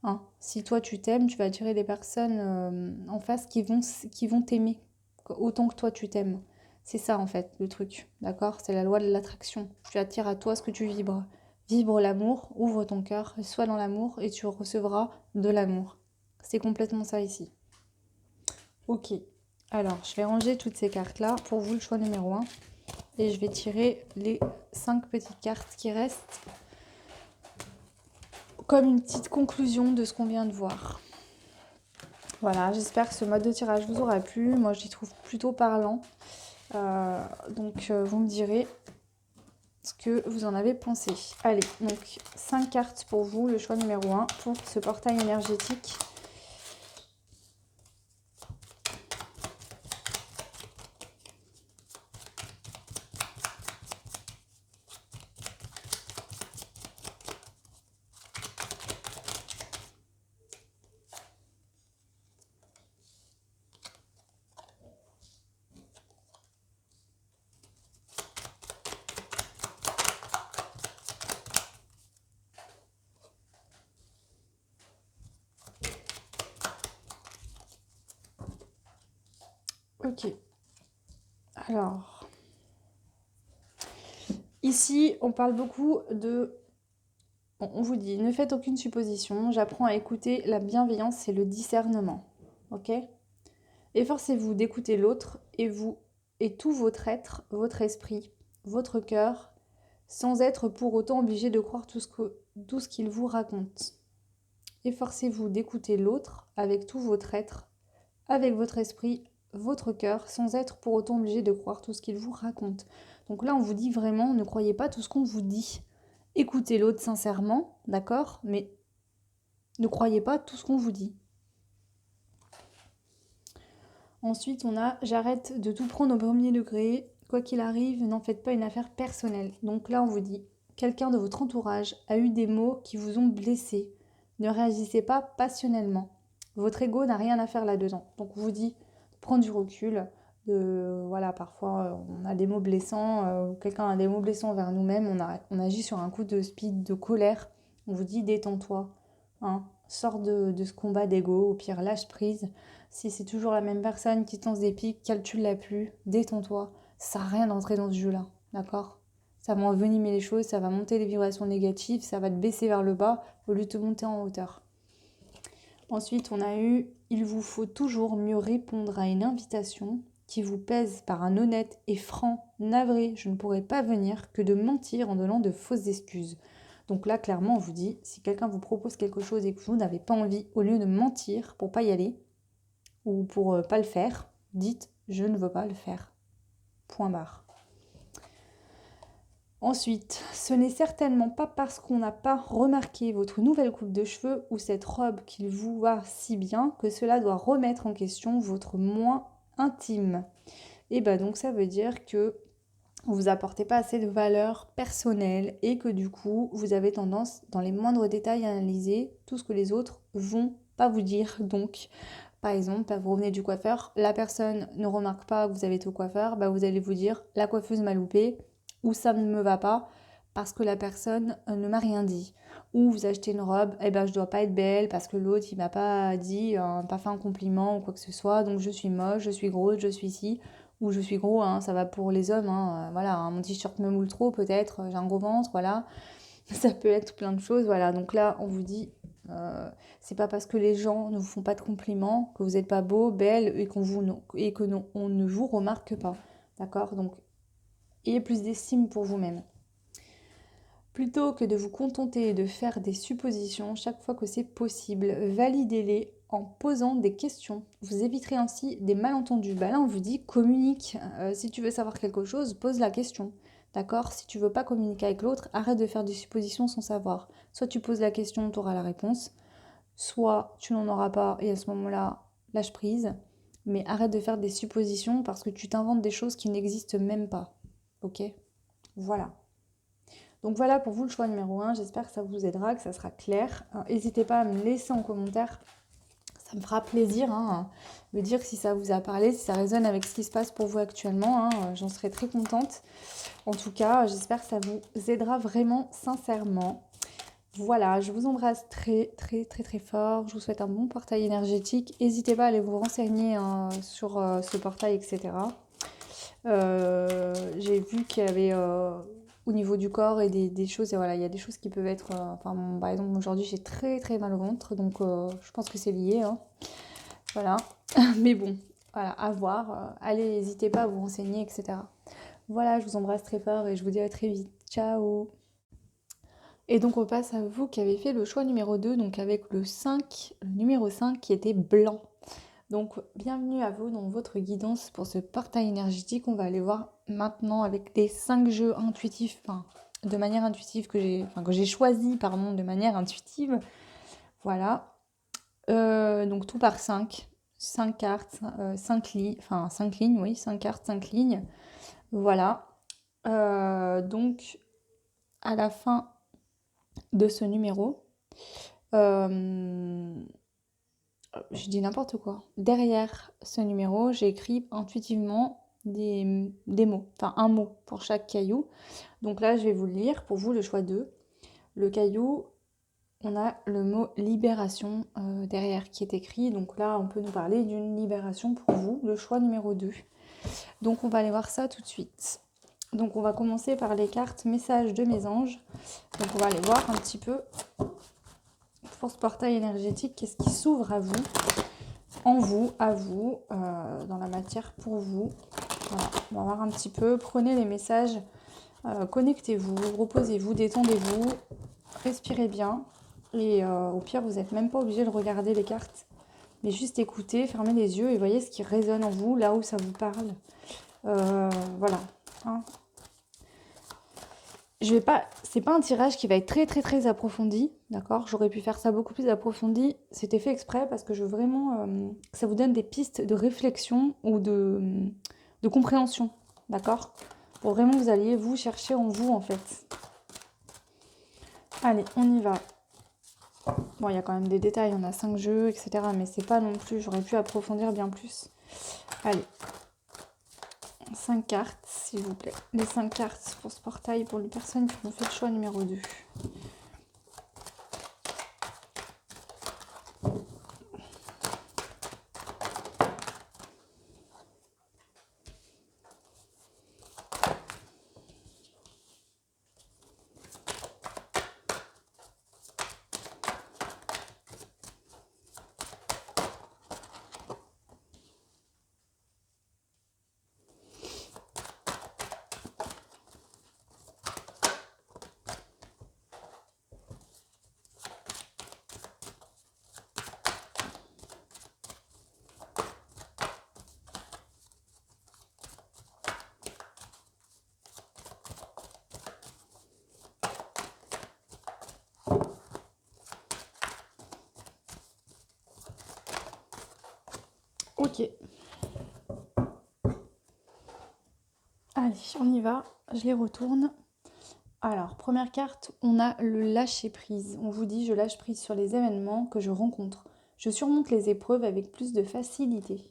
Hein. Si toi tu t'aimes, tu vas attirer des personnes en face qui vont t'aimer autant que toi tu t'aimes. C'est ça en fait le truc, d'accord? C'est la loi de l'attraction. Tu attires à toi ce que tu vibres. Vibre l'amour, ouvre ton cœur, sois dans l'amour et tu recevras de l'amour. C'est complètement ça ici. Ok, alors je vais ranger toutes ces cartes-là pour vous le choix numéro 1. Et je vais tirer les 5 petites cartes qui restent comme une petite conclusion de ce qu'on vient de voir. Voilà, j'espère que ce mode de tirage vous aura plu. Moi, je l'y trouve plutôt parlant. Donc, vous me direz ce que vous en avez pensé. Allez, donc 5 cartes pour vous, le choix numéro 1 pour ce portail énergétique. Ok. Alors, ici, on parle beaucoup de... Bon, on vous dit, ne faites aucune supposition, j'apprends à écouter la bienveillance et le discernement. Ok? Efforcez-vous d'écouter l'autre et vous et tout votre être, votre esprit, votre cœur, sans être pour autant obligé de croire tout ce qu'il vous raconte. Efforcez-vous d'écouter l'autre avec tout votre être, avec votre esprit, votre cœur, sans être pour autant obligé de croire tout ce qu'il vous raconte. Donc là, on vous dit vraiment, ne croyez pas tout ce qu'on vous dit. Écoutez l'autre sincèrement, d'accord, mais ne croyez pas tout ce qu'on vous dit. Ensuite, on a j'arrête de tout prendre au premier degré. Quoi qu'il arrive, n'en faites pas une affaire personnelle. Donc là, on vous dit quelqu'un de votre entourage a eu des mots qui vous ont blessé. Ne réagissez pas passionnellement. Votre ego n'a rien à faire là-dedans. Donc on vous dit de prendre du recul. Voilà, parfois on a des mots blessants, quelqu'un a des mots blessants envers nous-mêmes, on agit sur un coup de speed, de colère. On vous dit détends-toi, hein, sors de ce combat d'ego, au pire lâche prise. Si c'est toujours la même personne qui te lance des pics, calcule-la plus, détends-toi. Ça sert à rien d'entrer dans ce jeu-là, d'accord? Ça va envenimer les choses, ça va monter les vibrations négatives, ça va te baisser vers le bas au lieu de te monter en hauteur. Ensuite, on a eu « Il vous faut toujours mieux répondre à une invitation qui vous pèse par un honnête et franc navré, je ne pourrai pas venir, que de mentir en donnant de fausses excuses. » Donc là, clairement, on vous dit, si quelqu'un vous propose quelque chose et que vous n'avez pas envie, au lieu de mentir pour pas y aller, ou pour pas le faire, dites « je ne veux pas le faire ». Point barre. Ensuite, ce n'est certainement pas parce qu'on n'a pas remarqué votre nouvelle coupe de cheveux ou cette robe qu'il vous va si bien que cela doit remettre en question votre moi intime. Et bah donc ça veut dire que vous apportez pas assez de valeur personnelle et que du coup vous avez tendance dans les moindres détails à analyser tout ce que les autres vont pas vous dire. Donc par exemple, vous revenez du coiffeur, la personne ne remarque pas que vous avez été au coiffeur, bah vous allez vous dire la coiffeuse m'a loupé ou ça ne me va pas parce que la personne ne m'a rien dit. Ou vous achetez une robe, eh ben je dois pas être belle parce que l'autre il m'a pas dit, pas fait un compliment ou quoi que ce soit, donc je suis moche, je suis grosse, je suis ci, ou je suis gros, hein, ça va pour les hommes, hein, voilà, hein, mon t-shirt me moule trop peut-être, j'ai un gros ventre, voilà, ça peut être plein de choses, voilà, donc là on vous dit, c'est pas parce que les gens ne vous font pas de compliments que vous n'êtes pas beau, belle on ne vous remarque pas, d'accord, donc ayez plus d'estime pour vous-même. Plutôt que de vous contenter de faire des suppositions chaque fois que c'est possible, validez-les en posant des questions. Vous éviterez ainsi des malentendus. Bah là, on vous dit communique. Si tu veux savoir quelque chose, pose la question. D'accord? Si tu veux pas communiquer avec l'autre, arrête de faire des suppositions sans savoir. Soit tu poses la question, tu auras la réponse. Soit tu n'en auras pas et à ce moment-là, lâche prise. Mais arrête de faire des suppositions parce que tu t'inventes des choses qui n'existent même pas. Ok? Voilà. Donc voilà pour vous le choix numéro 1, j'espère que ça vous aidera, que ça sera clair. N'hésitez pas à me laisser en commentaire, ça me fera plaisir, hein, me dire si ça vous a parlé, si ça résonne avec ce qui se passe pour vous actuellement, hein, j'en serai très contente. En tout cas, j'espère que ça vous aidera vraiment sincèrement. Voilà, je vous embrasse très très très très fort, je vous souhaite un bon portail énergétique. N'hésitez pas à aller vous renseigner sur ce portail, etc. J'ai vu qu'il y avait au niveau du corps et des choses, et voilà, il y a des choses qui peuvent être, par exemple aujourd'hui j'ai très très mal au ventre, donc je pense que c'est lié, hein. Voilà, mais bon, voilà, à voir, allez, n'hésitez pas à vous renseigner, etc. Voilà, je vous embrasse très fort et je vous dis à très vite, ciao. Et donc on passe à vous qui avez fait le choix numéro 2, donc avec le numéro 5 qui était blanc. Donc bienvenue à vous dans votre guidance pour ce portail énergétique. On va aller voir maintenant avec les 5 jeux intuitifs, de manière intuitive que j'ai choisi, de manière intuitive. Voilà. Donc tout par 5. 5 cartes, 5 lignes, 5 lignes, oui, 5 cartes, 5 lignes. Voilà. Donc à la fin de ce numéro, je dis n'importe quoi. Derrière ce numéro, j'ai écrit intuitivement des mots, un mot pour chaque caillou. Donc là, je vais vous le lire. Pour vous, le choix 2. Le caillou, on a le mot libération derrière qui est écrit. Donc là, on peut nous parler d'une libération pour vous, le choix numéro 2. Donc on va aller voir ça tout de suite. Donc on va commencer par les cartes messages de mes anges. Donc on va aller voir un petit peu pour ce portail énergétique, qu'est-ce qui s'ouvre à vous, en vous, à vous, dans la matière pour vous. Voilà, on va voir un petit peu. Prenez les messages, connectez-vous, reposez-vous, détendez-vous, respirez bien. Et au pire, vous n'êtes même pas obligé de regarder les cartes, mais juste écoutez, fermez les yeux et voyez ce qui résonne en vous, là où ça vous parle. Voilà. Hein. Je vais pas, c'est pas un tirage qui va être très très très approfondi, d'accord? J'aurais pu faire ça beaucoup plus approfondi. C'était fait exprès parce que je veux vraiment que ça vous donne des pistes de réflexion ou de compréhension, d'accord? Pour vraiment que vous alliez vous chercher en vous en fait. Allez, on y va. Bon, il y a quand même des détails, on a 5 jeux, etc. Mais c'est pas non plus, j'aurais pu approfondir bien plus. Allez. 5 cartes, s'il vous plaît. Les 5 cartes pour ce portail, pour les personnes qui ont fait le choix numéro 2. Ok. Allez, on y va. Je les retourne. Alors, première carte, on a le lâcher-prise. On vous dit, je lâche prise sur les événements que je rencontre. Je surmonte les épreuves avec plus de facilité.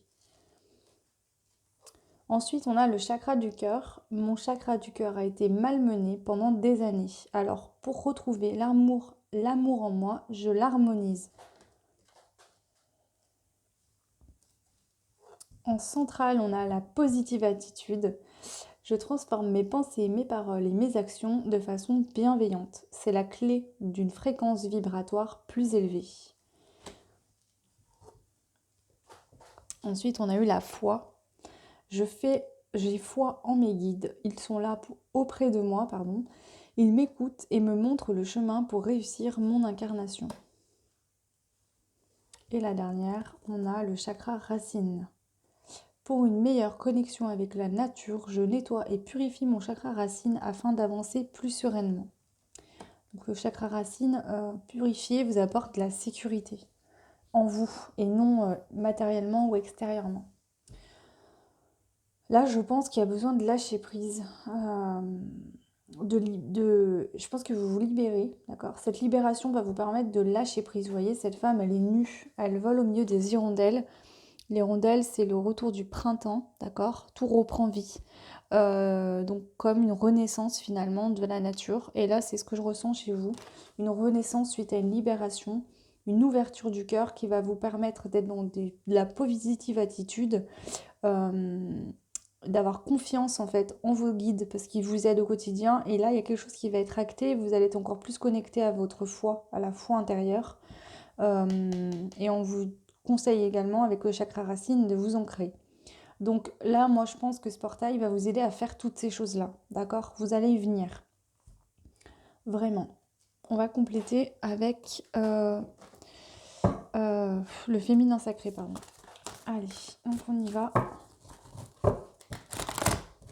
Ensuite, on a le chakra du cœur. Mon chakra du cœur a été malmené pendant des années. Alors, pour retrouver l'amour en moi, je l'harmonise. En centrale, on a la positive attitude. Je transforme mes pensées, mes paroles et mes actions de façon bienveillante. C'est la clé d'une fréquence vibratoire plus élevée. Ensuite, on a eu la foi. J'ai foi en mes guides. Ils sont là auprès de moi, pardon. Ils m'écoutent et me montrent le chemin pour réussir mon incarnation. Et la dernière, on a le chakra racine. Pour une meilleure connexion avec la nature, je nettoie et purifie mon chakra racine afin d'avancer plus sereinement. Donc le chakra racine purifié vous apporte de la sécurité en vous et non matériellement ou extérieurement. Là, je pense qu'il y a besoin de lâcher prise, je pense que vous vous libérez, d'accord? Cette libération va vous permettre de lâcher prise. Vous voyez, cette femme, elle est nue, elle vole au milieu des hirondelles. L'hirondelle, c'est le retour du printemps, d'accord? Tout reprend vie. Donc comme une renaissance finalement de la nature. Et là, c'est ce que je ressens chez vous. Une renaissance suite à une libération, une ouverture du cœur qui va vous permettre d'être dans de la positive attitude, d'avoir confiance en fait en vos guides parce qu'ils vous aident au quotidien. Et là, il y a quelque chose qui va être acté. Vous allez être encore plus connecté à votre foi, à la foi intérieure. Et on vous conseille également avec le chakra racine de vous ancrer. Donc là, moi, je pense que ce portail va vous aider à faire toutes ces choses-là, d'accord? Vous allez y venir. Vraiment. On va compléter avec le féminin sacré, pardon. Allez, donc on y va.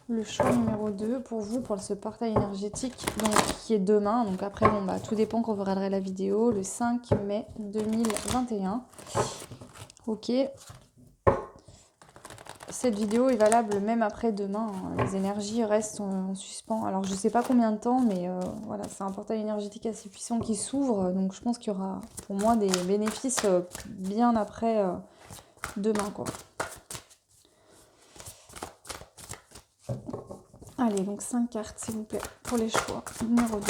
Le choix numéro 2 pour vous, pour ce portail énergétique donc, qui est demain. Donc après, bon, bah, tout dépend quand vous regarderez la vidéo, le 5 mai 2021. Ok. Cette vidéo est valable même après demain. Les énergies restent en suspens. Alors je ne sais pas combien de temps, mais voilà, c'est un portail énergétique assez puissant qui s'ouvre. Donc je pense qu'il y aura pour moi des bénéfices bien après demain, quoi. Allez, donc 5 cartes s'il vous plaît pour les choix. Numéro 2.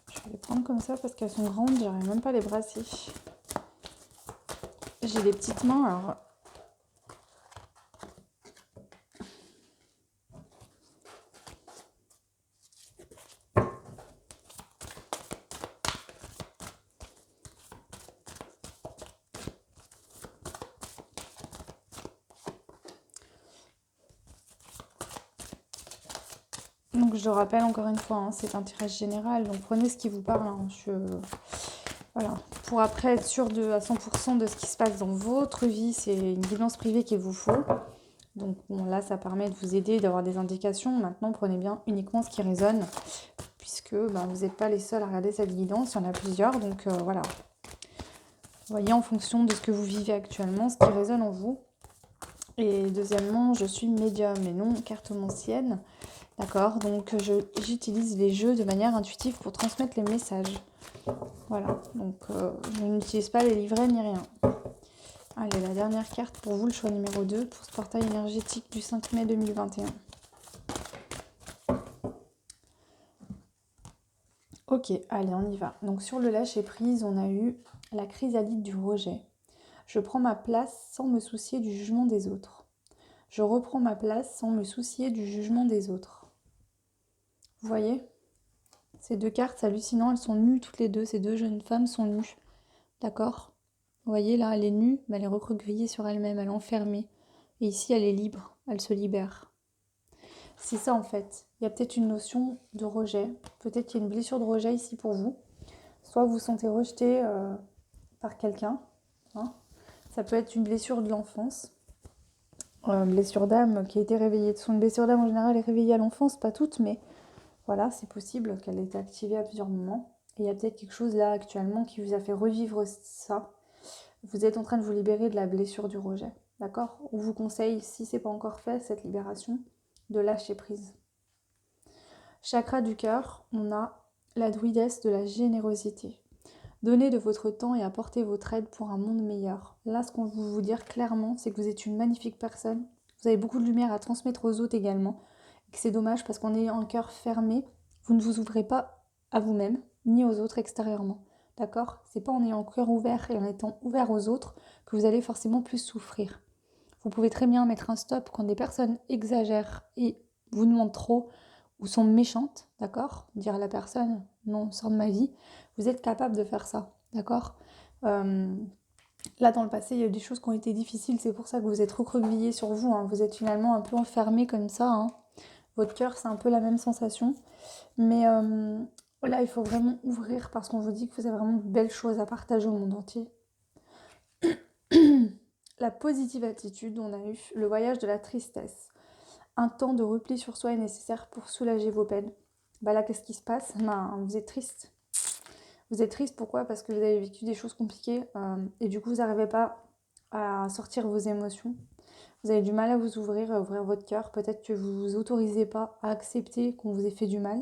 Je vais les prendre comme ça parce qu'elles sont grandes, j'arrive même pas à les brasser. J'ai des petites mains, alors... Donc je le rappelle encore une fois, hein, c'est un tirage général, donc prenez ce qui vous parle. Hein. Voilà. Pour après être sûr à 100% de ce qui se passe dans votre vie, c'est une guidance privée qu'il vous faut. Donc bon, là, ça permet de vous aider, d'avoir des indications. Maintenant, prenez bien uniquement ce qui résonne, puisque vous n'êtes pas les seuls à regarder cette guidance, il y en a plusieurs. Donc voilà. Voyez en fonction de ce que vous vivez actuellement, ce qui résonne en vous. Et deuxièmement, je suis médium et non cartomancienne. D'accord, donc j'utilise les jeux de manière intuitive pour transmettre les messages. Voilà, donc je n'utilise pas les livrets ni rien. Allez, la dernière carte pour vous, le choix numéro 2 pour ce portail énergétique du 5 mai 2021. Ok, allez, on y va. Donc sur le lâcher prise, on a eu la chrysalide du rejet. Je prends ma place sans me soucier du jugement des autres. Je reprends ma place sans me soucier du jugement des autres. Vous voyez ? Ces deux cartes, c'est hallucinant, elles sont nues toutes les deux. Ces deux jeunes femmes sont nues. D'accord ? Vous voyez là, elle est nue, mais elle est recroquevillée sur elle-même, elle est enfermée. Et ici, elle est libre, elle se libère. C'est ça en fait. Il y a peut-être une notion de rejet. Peut-être qu'il y a une blessure de rejet ici pour vous. Soit vous vous sentez rejeté par quelqu'un. Hein. Ça peut être une blessure de l'enfance. Blessure d'âme qui a été réveillée. Une blessure d'âme en général est réveillée à l'enfance, pas toutes, mais voilà, c'est possible qu'elle ait été activée à plusieurs moments. Et il y a peut-être quelque chose là actuellement qui vous a fait revivre ça. Vous êtes en train de vous libérer de la blessure du rejet. D'accord ? On vous conseille, si ce n'est pas encore fait, cette libération, de lâcher prise. Chakra du cœur, on a la druidesse de la générosité. Donnez de votre temps et apportez votre aide pour un monde meilleur. Là, ce qu'on veut vous dire clairement, c'est que vous êtes une magnifique personne. Vous avez beaucoup de lumière à transmettre aux autres également. Et que c'est dommage parce qu'en ayant un cœur fermé, vous ne vous ouvrez pas à vous-même, ni aux autres extérieurement. D'accord ? C'est pas en ayant un cœur ouvert et en étant ouvert aux autres que vous allez forcément plus souffrir. Vous pouvez très bien mettre un stop quand des personnes exagèrent et vous demandent trop ou sont méchantes, d'accord ? Dire à la personne, non, sors de ma vie. Vous êtes capable de faire ça, d'accord ? Là, dans le passé, il y a eu des choses qui ont été difficiles, c'est pour ça que vous êtes recroquevillé sur vous. Hein. Vous êtes finalement un peu enfermé comme ça. Hein. Votre cœur, c'est un peu la même sensation. Mais là, il faut vraiment ouvrir parce qu'on vous dit que vous avez vraiment de belles choses à partager au monde entier. La positive attitude, on a eu le voyage de la tristesse. Un temps de repli sur soi est nécessaire pour soulager vos peines. Là, qu'est-ce qui se passe ? Vous êtes triste. Vous êtes triste, pourquoi ? Parce que vous avez vécu des choses compliquées et du coup, vous n'arrivez pas à sortir vos émotions. Vous avez du mal à vous ouvrir, à ouvrir votre cœur. Peut-être que vous ne vous autorisez pas à accepter qu'on vous ait fait du mal.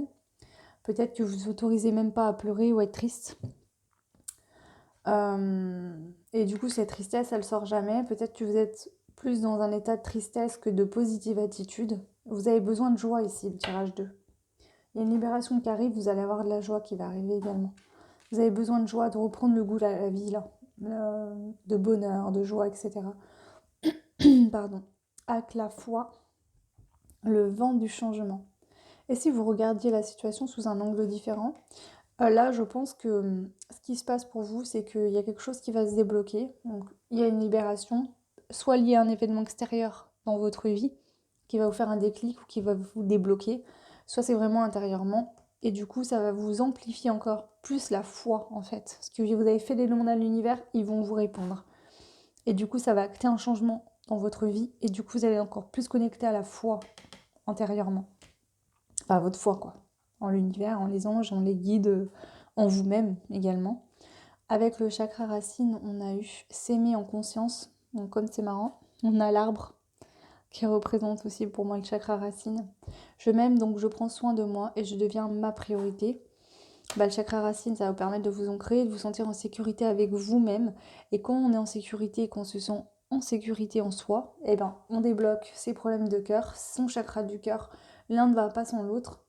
Peut-être que vous ne vous autorisez même pas à pleurer ou à être triste. Et du coup, cette tristesse, elle sort jamais. Peut-être que vous êtes plus dans un état de tristesse que de positive attitude. Vous avez besoin de joie ici, le tirage 2. Il y a une libération qui arrive, vous allez avoir de la joie qui va arriver également. Vous avez besoin de joie, de reprendre le goût à la vie, là. De bonheur, de joie, etc. Pardon. Avec la foi, le vent du changement. Et si vous regardiez la situation sous un angle différent, là, je pense que ce qui se passe pour vous, c'est qu'il y a quelque chose qui va se débloquer. Donc, il y a une libération, soit liée à un événement extérieur dans votre vie, qui va vous faire un déclic ou qui va vous débloquer, soit c'est vraiment intérieurement. Et du coup, ça va vous amplifier encore plus la foi, en fait. Parce que vous avez fait des demandes à l'univers, ils vont vous répondre. Et du coup, ça va acter un changement dans votre vie. Et du coup, vous allez encore plus connecter à la foi antérieurement. Enfin, à votre foi, quoi. En l'univers, en les anges, en les guides, en vous-même également. Avec le chakra racine, on a eu s'aimer en conscience. Donc, comme c'est marrant, on a l'arbre qui représente aussi pour moi le chakra racine. Je m'aime, donc je prends soin de moi et je deviens ma priorité. Le chakra racine, ça va vous permettre de vous ancrer, de vous sentir en sécurité avec vous-même. Et quand on est en sécurité et qu'on se sent en sécurité en soi, on débloque ses problèmes de cœur, son chakra du cœur. L'un ne va pas sans l'autre.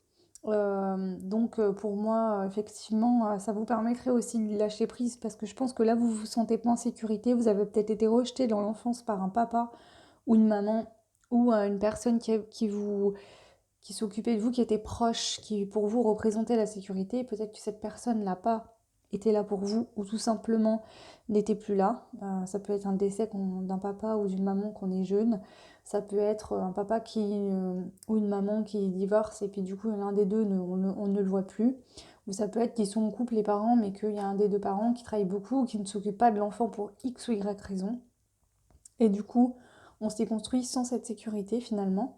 Donc pour moi, effectivement, ça vous permettrait aussi de lâcher prise parce que je pense que là, vous vous sentez pas en sécurité. Vous avez peut-être été rejeté dans l'enfance par un papa ou une maman ou une personne qui s'occupait de vous, qui était proche, qui pour vous représentait la sécurité. Peut-être que cette personne n'a pas été là pour vous ou tout simplement n'était plus là. Ça peut être un décès d'un papa ou d'une maman quand on est jeune. Ça peut être un papa ou une maman qui divorce et puis du coup l'un des deux, on ne le voit plus. Ou ça peut être qu'ils sont en couple les parents mais qu'il y a un des deux parents qui travaille beaucoup ou qui ne s'occupe pas de l'enfant pour X ou Y raison. Et du coup, on s'est construit sans cette sécurité finalement.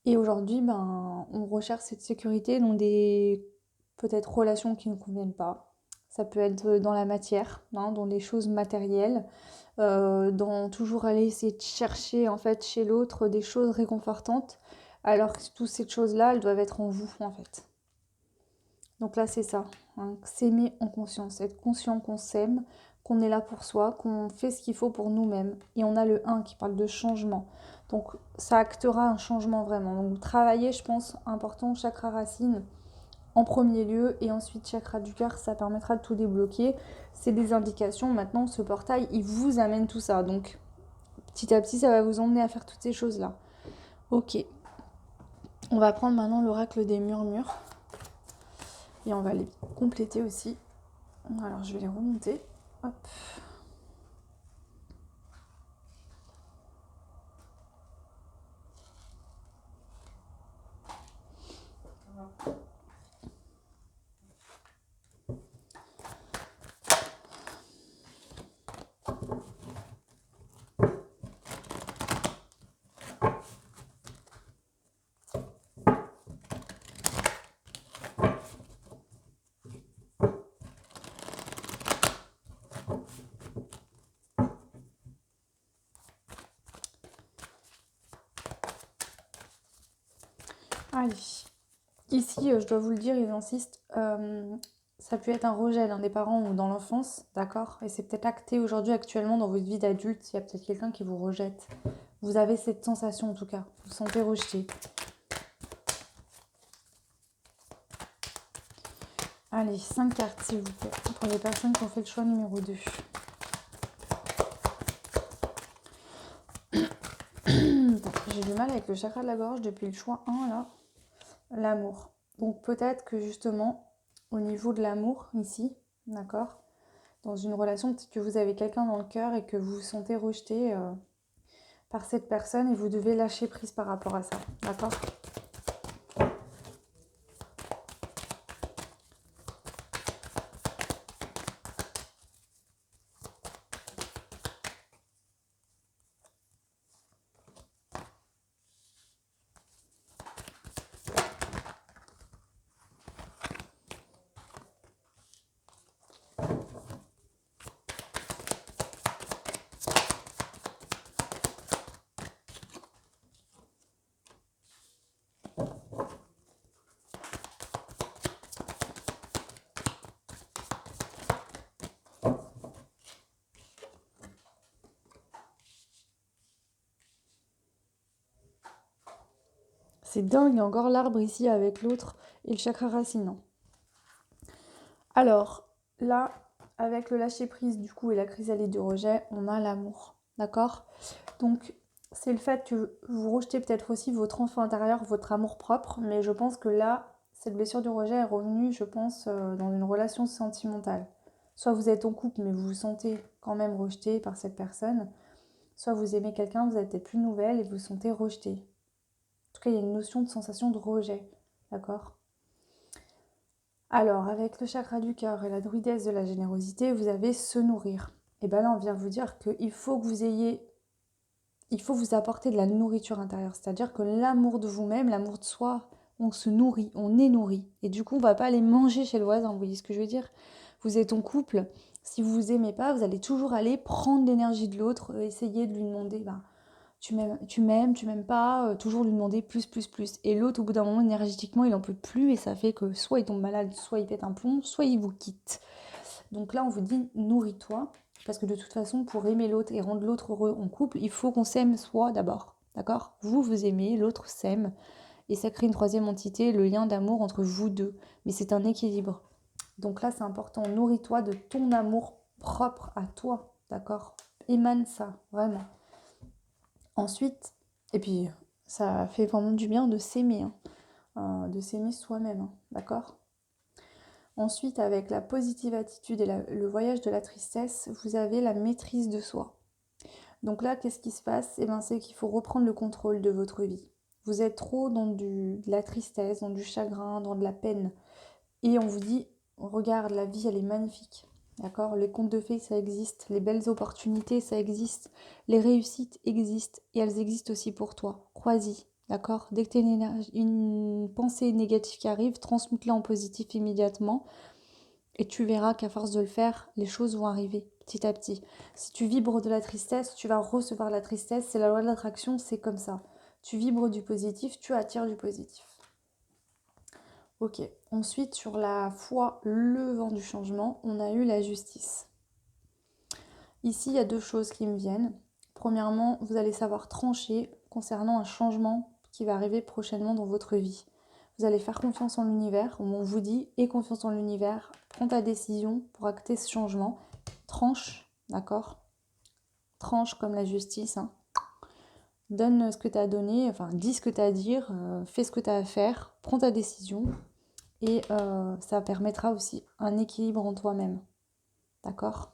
Et aujourd'hui, ben, on recherche cette sécurité dans des peut-être relations qui ne conviennent pas. Ça peut être dans la matière, hein, dans les choses matérielles, dans toujours aller essayer de chercher en fait chez l'autre des choses réconfortantes, alors que toutes ces choses-là, elles doivent être en vous en fait. Donc là, c'est ça, hein, s'aimer en conscience, être conscient qu'on s'aime, qu'on est là pour soi, qu'on fait ce qu'il faut pour nous-mêmes. Et on a le 1 qui parle de changement. Donc ça actera un changement vraiment. Donc travailler, je pense, important, chakra racine en premier lieu, et ensuite chakra du cœur, ça permettra de tout débloquer. C'est des indications. Maintenant, ce portail, il vous amène tout ça. Donc petit à petit, ça va vous emmener à faire toutes ces choses-là. Ok. On va prendre maintenant l'oracle des murmures. Et on va les compléter aussi. Alors je vais les remonter. Hop. Allez. Ici, je dois vous le dire, ils insistent. Ça peut être un rejet d'un des parents ou dans l'enfance, d'accord? Et c'est peut-être acté aujourd'hui, actuellement, dans votre vie d'adulte. Il y a peut-être quelqu'un qui vous rejette. Vous avez cette sensation, en tout cas. Vous vous sentez rejeté. Allez, 5 cartes, s'il vous plaît, pour les personnes qui ont fait le choix numéro 2. J'ai du mal avec le chakra de la gorge depuis le choix 1, là. L'amour. Donc peut-être que justement, au niveau de l'amour, ici, d'accord, dans une relation, peut-être que vous avez quelqu'un dans le cœur et que vous vous sentez rejeté par cette personne et vous devez lâcher prise par rapport à ça, d'accord? C'est dingue, il y a encore l'arbre ici avec l'autre et le chakra racine. Alors, là, avec le lâcher-prise du coup et la chrysalide du rejet, on a l'amour, d'accord? Donc, c'est le fait que vous rejetez peut-être aussi votre enfant intérieur, votre amour propre, mais je pense que là, cette blessure du rejet est revenue, je pense, dans une relation sentimentale. Soit vous êtes en couple, mais vous vous sentez quand même rejeté par cette personne, soit vous aimez quelqu'un, vous êtes peut-être plus nouvelle et vous vous sentez rejeté. En tout cas, il y a une notion de sensation de rejet, d'accord? Alors, avec le chakra du cœur et la druidesse de la générosité, vous avez se nourrir. Et bien là, on vient vous dire qu'il faut que vous ayez... Il faut vous apporter de la nourriture intérieure. C'est-à-dire que l'amour de vous-même, l'amour de soi, on se nourrit, on est nourri. Et du coup, on ne va pas aller manger chez le voisin, vous voyez ce que je veux dire? Vous êtes en couple, si vous vous aimez pas, vous allez toujours aller prendre l'énergie de l'autre, essayer de lui demander... tu m'aimes pas, toujours lui demander plus, plus, plus. Et l'autre, au bout d'un moment, énergétiquement, il en peut plus et ça fait que soit il tombe malade, soit il pète un plomb, soit il vous quitte. Donc là, on vous dit nourris-toi, parce que de toute façon, pour aimer l'autre et rendre l'autre heureux en couple, il faut qu'on s'aime soi d'abord. D'accord? Vous, vous aimez, l'autre s'aime, et ça crée une troisième entité, le lien d'amour entre vous deux. Mais c'est un équilibre. Donc là, c'est important, nourris-toi de ton amour propre à toi. D'accord? Émane ça, vraiment. Ensuite, et puis ça fait vraiment du bien de s'aimer, de s'aimer soi-même, d'accord? Ensuite, avec la positive attitude et le voyage de la tristesse, vous avez la maîtrise de soi. Donc là, qu'est-ce qui se passe? Eh ben, c'est qu'il faut reprendre le contrôle de votre vie. Vous êtes trop dans de la tristesse, dans du chagrin, dans de la peine. Et on vous dit, regarde, la vie, elle est magnifique. D'accord? Les contes de fées, ça existe. Les belles opportunités, ça existe. Les réussites existent. Et elles existent aussi pour toi. Crois-y. D'accord? Dès que tu as une pensée négative qui arrive, transmute-la en positif immédiatement. Et tu verras qu'à force de le faire, les choses vont arriver petit à petit. Si tu vibres de la tristesse, tu vas recevoir la tristesse. C'est la loi de l'attraction, c'est comme ça. Tu vibres du positif, tu attires du positif. Ok, ensuite sur la foi, le vent du changement, on a eu la justice. Ici, il y a deux choses qui me viennent. Premièrement, vous allez savoir trancher concernant un changement qui va arriver prochainement dans votre vie. Vous allez faire confiance en l'univers, on vous dit, aie confiance en l'univers, prends ta décision pour acter ce changement. Tranche, d'accord? Tranche comme la justice, hein. Donne ce que tu as donné, enfin dis ce que tu as à dire, fais ce que tu as à faire, prends ta décision. Et ça permettra aussi un équilibre en toi-même. D'accord?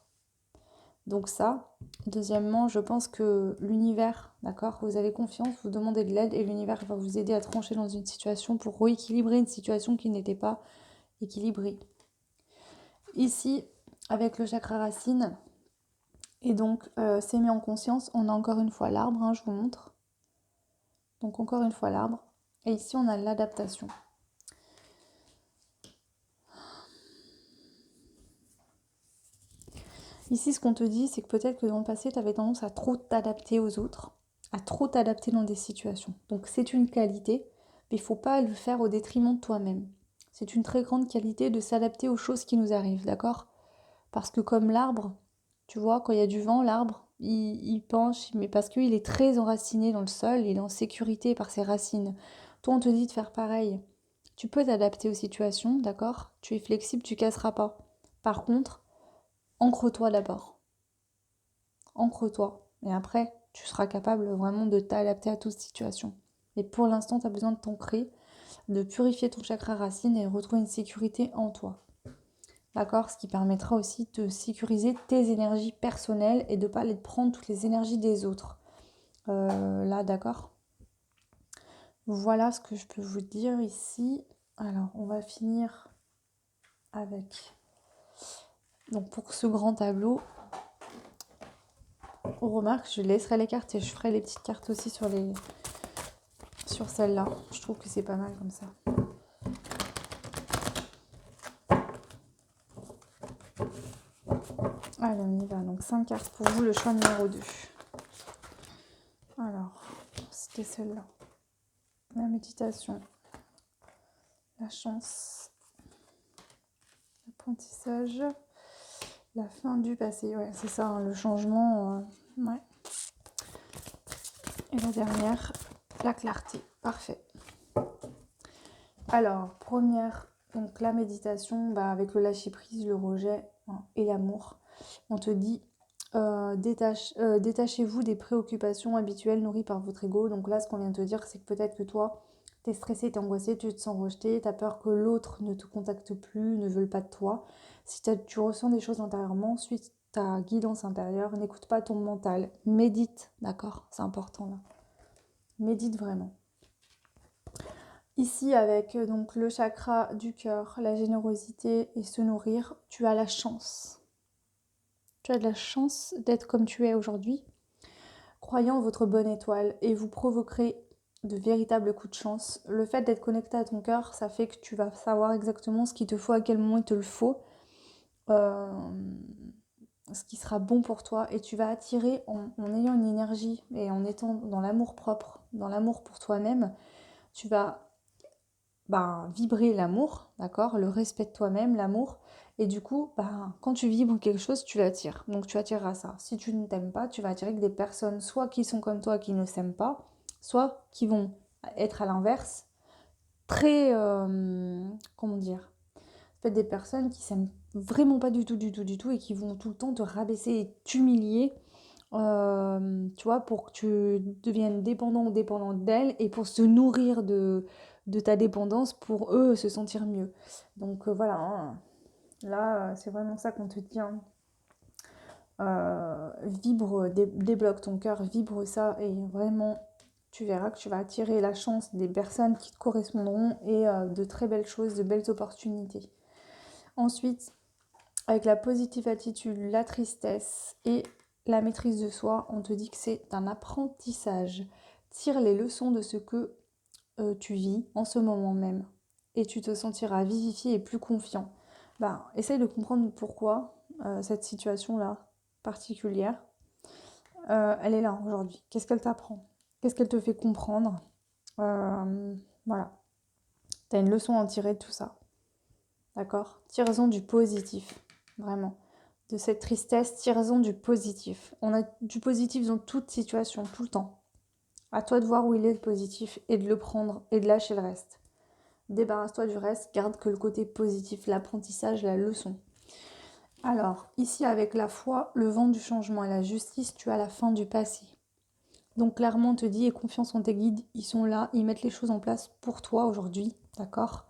Donc ça. Deuxièmement, je pense que l'univers, d'accord? Vous avez confiance, vous demandez de l'aide et l'univers va vous aider à trancher dans une situation pour rééquilibrer une situation qui n'était pas équilibrée. Ici, avec le chakra racine, et donc s'aimer en conscience, on a encore une fois l'arbre, hein, je vous montre. Donc encore une fois l'arbre. Et ici, on a l'adaptation. Ici, ce qu'on te dit, c'est que peut-être que dans le passé, tu avais tendance à trop t'adapter aux autres, à trop t'adapter dans des situations. Donc c'est une qualité, mais il ne faut pas le faire au détriment de toi-même. C'est une très grande qualité de s'adapter aux choses qui nous arrivent, d'accord? Parce que comme l'arbre, tu vois, quand il y a du vent, l'arbre, il penche, mais parce qu'il est très enraciné dans le sol, il est en sécurité par ses racines. Toi, on te dit de faire pareil. Tu peux t'adapter aux situations, d'accord? Tu es flexible, tu casseras pas. Par contre, ancre-toi d'abord. Ancre-toi. Et après, tu seras capable vraiment de t'adapter à toute situation. Et pour l'instant, tu as besoin de t'ancrer, de purifier ton chakra racine et retrouver une sécurité en toi. D'accord? Ce qui permettra aussi de sécuriser tes énergies personnelles et de ne pas aller prendre toutes les énergies des autres. Là, d'accord? Voilà ce que je peux vous dire ici. Alors, on va finir avec... Donc, pour ce grand tableau, on remarque, je laisserai les cartes et je ferai les petites cartes aussi sur celle-là. Je trouve que c'est pas mal comme ça. Allez, on y va. Donc 5 cartes pour vous, le choix numéro 2. Alors, c'était celle-là. La méditation. La chance. L'apprentissage. La fin du passé. Ouais, c'est ça, hein, le changement. Ouais. Et la dernière, la clarté. Parfait. Alors, première, donc la méditation, avec le lâcher-prise, le rejet, hein, et l'amour. On te dit, détachez-vous des préoccupations habituelles nourries par votre ego. Donc là, ce qu'on vient de te dire, c'est que peut-être que toi, t'es stressé, t'es angoissé, tu te sens rejeté, t'as peur que l'autre ne te contacte plus, ne veuille pas de toi. Si tu ressens des choses intérieurement, suis ta guidance intérieure, n'écoute pas ton mental, médite, d'accord? C'est important là. Médite vraiment. Ici, avec donc le chakra du cœur, la générosité et se nourrir, tu as la chance. Tu as de la chance d'être comme tu es aujourd'hui, croyant en votre bonne étoile, et vous provoquerez de véritables coups de chance. Le fait d'être connecté à ton cœur, ça fait que tu vas savoir exactement ce qu'il te faut, à quel moment il te le faut, ce qui sera bon pour toi, et tu vas attirer en ayant une énergie et en étant dans l'amour propre, dans l'amour pour toi-même, tu vas vibrer l'amour, d'accord? Le respect de toi-même, l'amour. Et du coup, quand tu vibres quelque chose, tu l'attires. Donc tu attireras ça. Si tu ne t'aimes pas, tu vas attirer que des personnes soit qui sont comme toi, qui ne s'aiment pas, soit qui vont être à l'inverse, très... comment dire? Peut-être des personnes qui s'aiment vraiment pas du tout, du tout, du tout, et qui vont tout le temps te rabaisser et t'humilier, tu vois, pour que tu deviennes dépendant ou dépendante d'elle et pour se nourrir de ta dépendance pour eux se sentir mieux. Donc voilà, hein. Là c'est vraiment ça qu'on te dit, hein. débloque ton cœur, vibre ça et vraiment tu verras que tu vas attirer la chance des personnes qui te correspondront et de très belles choses, de belles opportunités. Ensuite, avec la positive attitude, la tristesse et la maîtrise de soi, on te dit que c'est un apprentissage. Tire les leçons de ce que tu vis en ce moment même et tu te sentiras vivifié et plus confiant. Essaye de comprendre pourquoi cette situation-là particulière, elle est là aujourd'hui. Qu'est-ce qu'elle t'apprend? Qu'est-ce qu'elle te fait comprendre? Voilà. Tu as une leçon à en tirer de tout ça. D'accord? Tire-en du positif. Vraiment. De cette tristesse, tire-en du positif. On a du positif dans toute situation, tout le temps. À toi de voir où il est le positif et de le prendre et de lâcher le reste. Débarrasse-toi du reste, garde que le côté positif, l'apprentissage, la leçon. Alors, ici avec la foi, le vent du changement et la justice, tu as la fin du passé. Donc clairement, on te dit, aie confiance en tes guides, ils sont là, ils mettent les choses en place pour toi aujourd'hui, d'accord?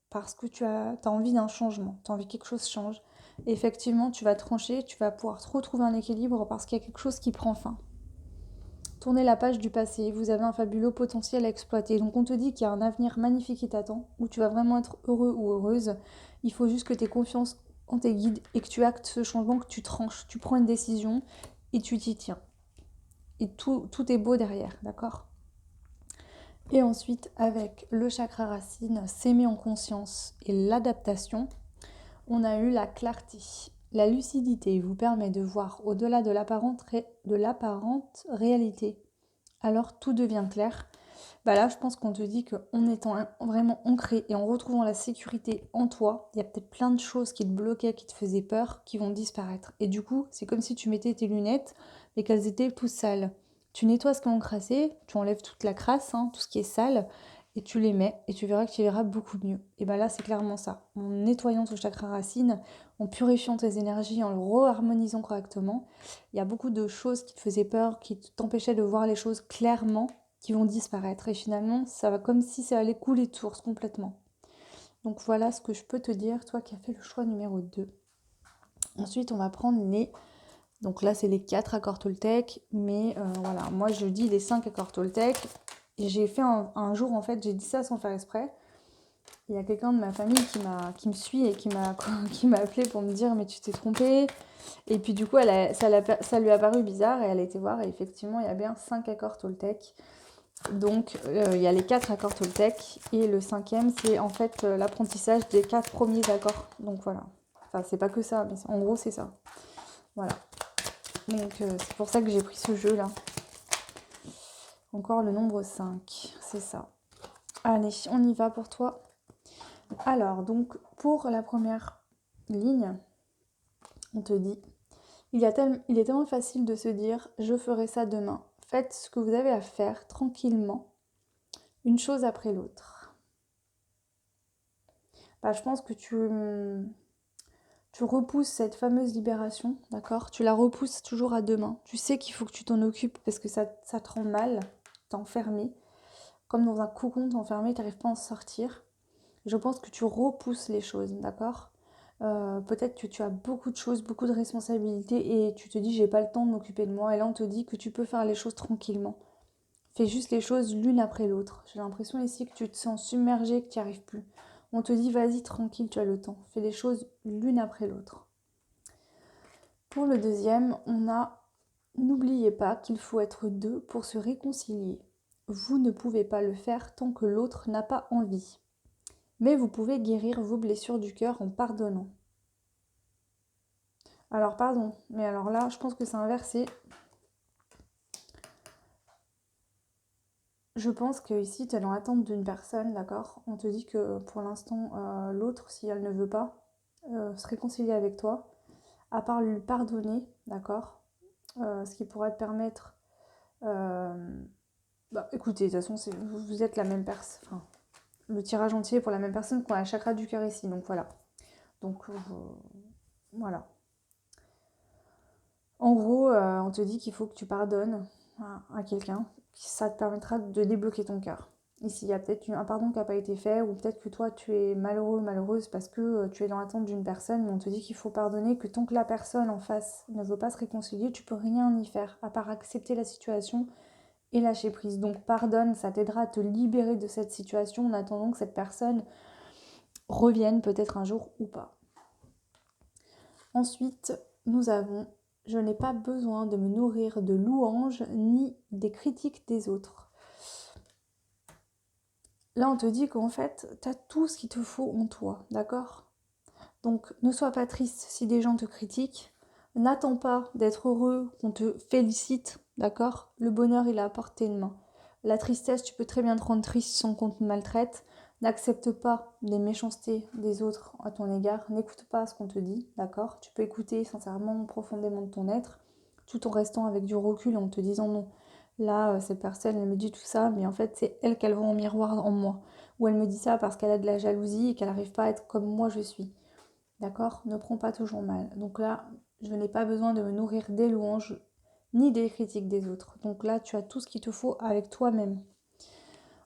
Parce que tu as envie d'un changement, tu as envie que quelque chose change. Et effectivement, tu vas trancher, tu vas pouvoir te retrouver un équilibre parce qu'il y a quelque chose qui prend fin. Tournez la page du passé, vous avez un fabuleux potentiel à exploiter. Donc on te dit qu'il y a un avenir magnifique qui t'attend, où tu vas vraiment être heureux ou heureuse. Il faut juste que tu aies confiance en tes guides et que tu actes ce changement, que tu tranches, tu prends une décision et tu t'y tiens. Et tout est beau derrière, d'accord? Et ensuite, avec le chakra racine, s'aimer en conscience et l'adaptation, on a eu la clarté. La lucidité vous permet de voir au-delà de l'apparente réalité. Alors tout devient clair. Là, je pense qu'on te dit qu'en étant vraiment ancré et en retrouvant la sécurité en toi, il y a peut-être plein de choses qui te bloquaient, qui te faisaient peur, qui vont disparaître. Et du coup, c'est comme si tu mettais tes lunettes, mais qu'elles étaient tout sales. Tu nettoies ce qui est encrassé, tu enlèves toute la crasse, tout ce qui est sale, et tu les mets, et tu verras que tu verras beaucoup mieux. Et là, c'est clairement ça. En nettoyant ton chakra racine, en purifiant tes énergies, en le re-harmonisant correctement, il y a beaucoup de choses qui te faisaient peur, qui t'empêchaient de voir les choses clairement, qui vont disparaître. Et finalement, ça va comme si ça allait couler de source complètement. Donc voilà ce que je peux te dire, toi qui as fait le choix numéro 2. Ensuite, on va prendre les... Donc là, c'est les 4 accords Toltec, mais voilà, moi je dis les 5 accords Toltec. Et j'ai fait un jour, en fait, j'ai dit ça sans faire exprès. Il y a quelqu'un de ma famille qui me suit et qui m'a appelé pour me dire « mais tu t'es trompée ». Et puis du coup, ça lui a paru bizarre et elle a été voir et effectivement, il y a bien 5 accords Toltec. Donc, il y a les 4 accords Toltec et le 5e, c'est en fait l'apprentissage des 4 premiers accords. Donc voilà. Enfin, c'est pas que ça, mais en gros, c'est ça. Voilà. Donc, c'est pour ça que j'ai pris ce jeu-là. Encore le nombre 5, c'est ça. Allez, on y va pour toi. Alors, donc, pour la première ligne, on te dit, il est tellement facile de se dire, je ferai ça demain. Faites ce que vous avez à faire tranquillement, une chose après l'autre. Je pense que tu repousses cette fameuse libération, d'accord? Tu la repousses toujours à demain. Tu sais qu'il faut que tu t'en occupes parce que ça te rend mal, t'es enfermé. Comme dans un cocon, t'es enfermé, t'arrives pas à en sortir. Je pense que tu repousses les choses, d'accord? Peut-être que tu as beaucoup de choses, beaucoup de responsabilités et tu te dis j'ai pas le temps de m'occuper de moi. Et là on te dit que tu peux faire les choses tranquillement. Fais juste les choses l'une après l'autre. J'ai l'impression ici que tu te sens submergé, que tu n'y arrives plus. On te dit vas-y tranquille, tu as le temps. Fais les choses l'une après l'autre. Pour le deuxième, on a n'oubliez pas qu'il faut être deux pour se réconcilier. Vous ne pouvez pas le faire tant que l'autre n'a pas envie. Mais vous pouvez guérir vos blessures du cœur en pardonnant. Alors pardon, mais alors là, je pense que c'est inversé. Je pense que ici, tu es dans l'attente d'une personne, d'accord? On te dit que pour l'instant, l'autre, si elle ne veut pas se réconcilier avec toi, à part lui pardonner, d'accord? Ce qui pourrait te permettre... écoutez, de toute façon, vous êtes la même personne. Enfin, le tirage entier est pour la même personne qu'on a la chakra du cœur ici, donc voilà. Donc, voilà. En gros, on te dit qu'il faut que tu pardonnes à quelqu'un. Ça te permettra de débloquer ton cœur. Ici, il y a peut-être un pardon qui n'a pas été fait, ou peut-être que toi, tu es malheureux, malheureuse parce que tu es dans l'attente d'une personne, mais on te dit qu'il faut pardonner, que tant que la personne en face ne veut pas se réconcilier, tu peux rien y faire, à part accepter la situation et lâcher prise. Donc pardonne, ça t'aidera à te libérer de cette situation en attendant que cette personne revienne peut-être un jour ou pas. Ensuite, nous avons « Je n'ai pas besoin de me nourrir de louanges ni des critiques des autres ». Là, on te dit qu'en fait, tu as tout ce qu'il te faut en toi, d'accord? Donc, ne sois pas triste si des gens te critiquent. N'attends pas d'être heureux, qu'on te félicite, d'accord? Le bonheur, il est à portée de main. La tristesse, tu peux très bien te rendre triste sans qu'on te maltraite. N'accepte pas des méchancetés des autres à ton égard. N'écoute pas ce qu'on te dit, d'accord? Tu peux écouter sincèrement, profondément de ton être, tout en restant avec du recul en te disant non. Là, cette personne, elle me dit tout ça, mais en fait, c'est elle qu'elle voit en miroir en moi. Ou elle me dit ça parce qu'elle a de la jalousie et qu'elle n'arrive pas à être comme moi je suis. D'accord? Ne prends pas toujours mal. Donc là, je n'ai pas besoin de me nourrir des louanges ni des critiques des autres. Donc là, tu as tout ce qu'il te faut avec toi-même.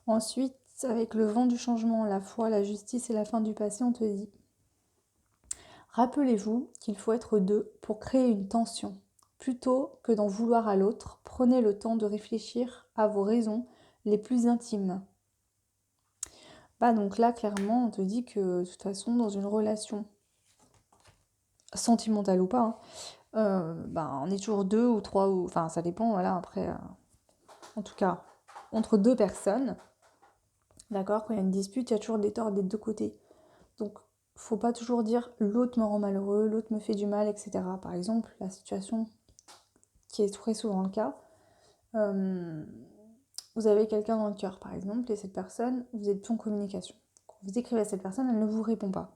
Ensuite, avec le vent du changement, la foi, la justice et la fin du passé, on te dit rappelez-vous qu'il faut être deux pour créer une tension. Plutôt que d'en vouloir à l'autre, prenez le temps de réfléchir à vos raisons les plus intimes. Bah donc là, clairement, on te dit que de toute façon, dans une relation sentimentale ou pas, on est toujours deux ou trois, enfin ça dépend, voilà, après, en tout cas, entre deux personnes, d'accord, quand il y a une dispute, il y a toujours des torts des deux côtés. Donc, faut pas toujours dire l'autre me rend malheureux, l'autre me fait du mal, etc. Par exemple, la situation qui est très souvent le cas, vous avez quelqu'un dans le cœur, par exemple, et cette personne, vous êtes plus en communication. Quand vous écrivez à cette personne, elle ne vous répond pas.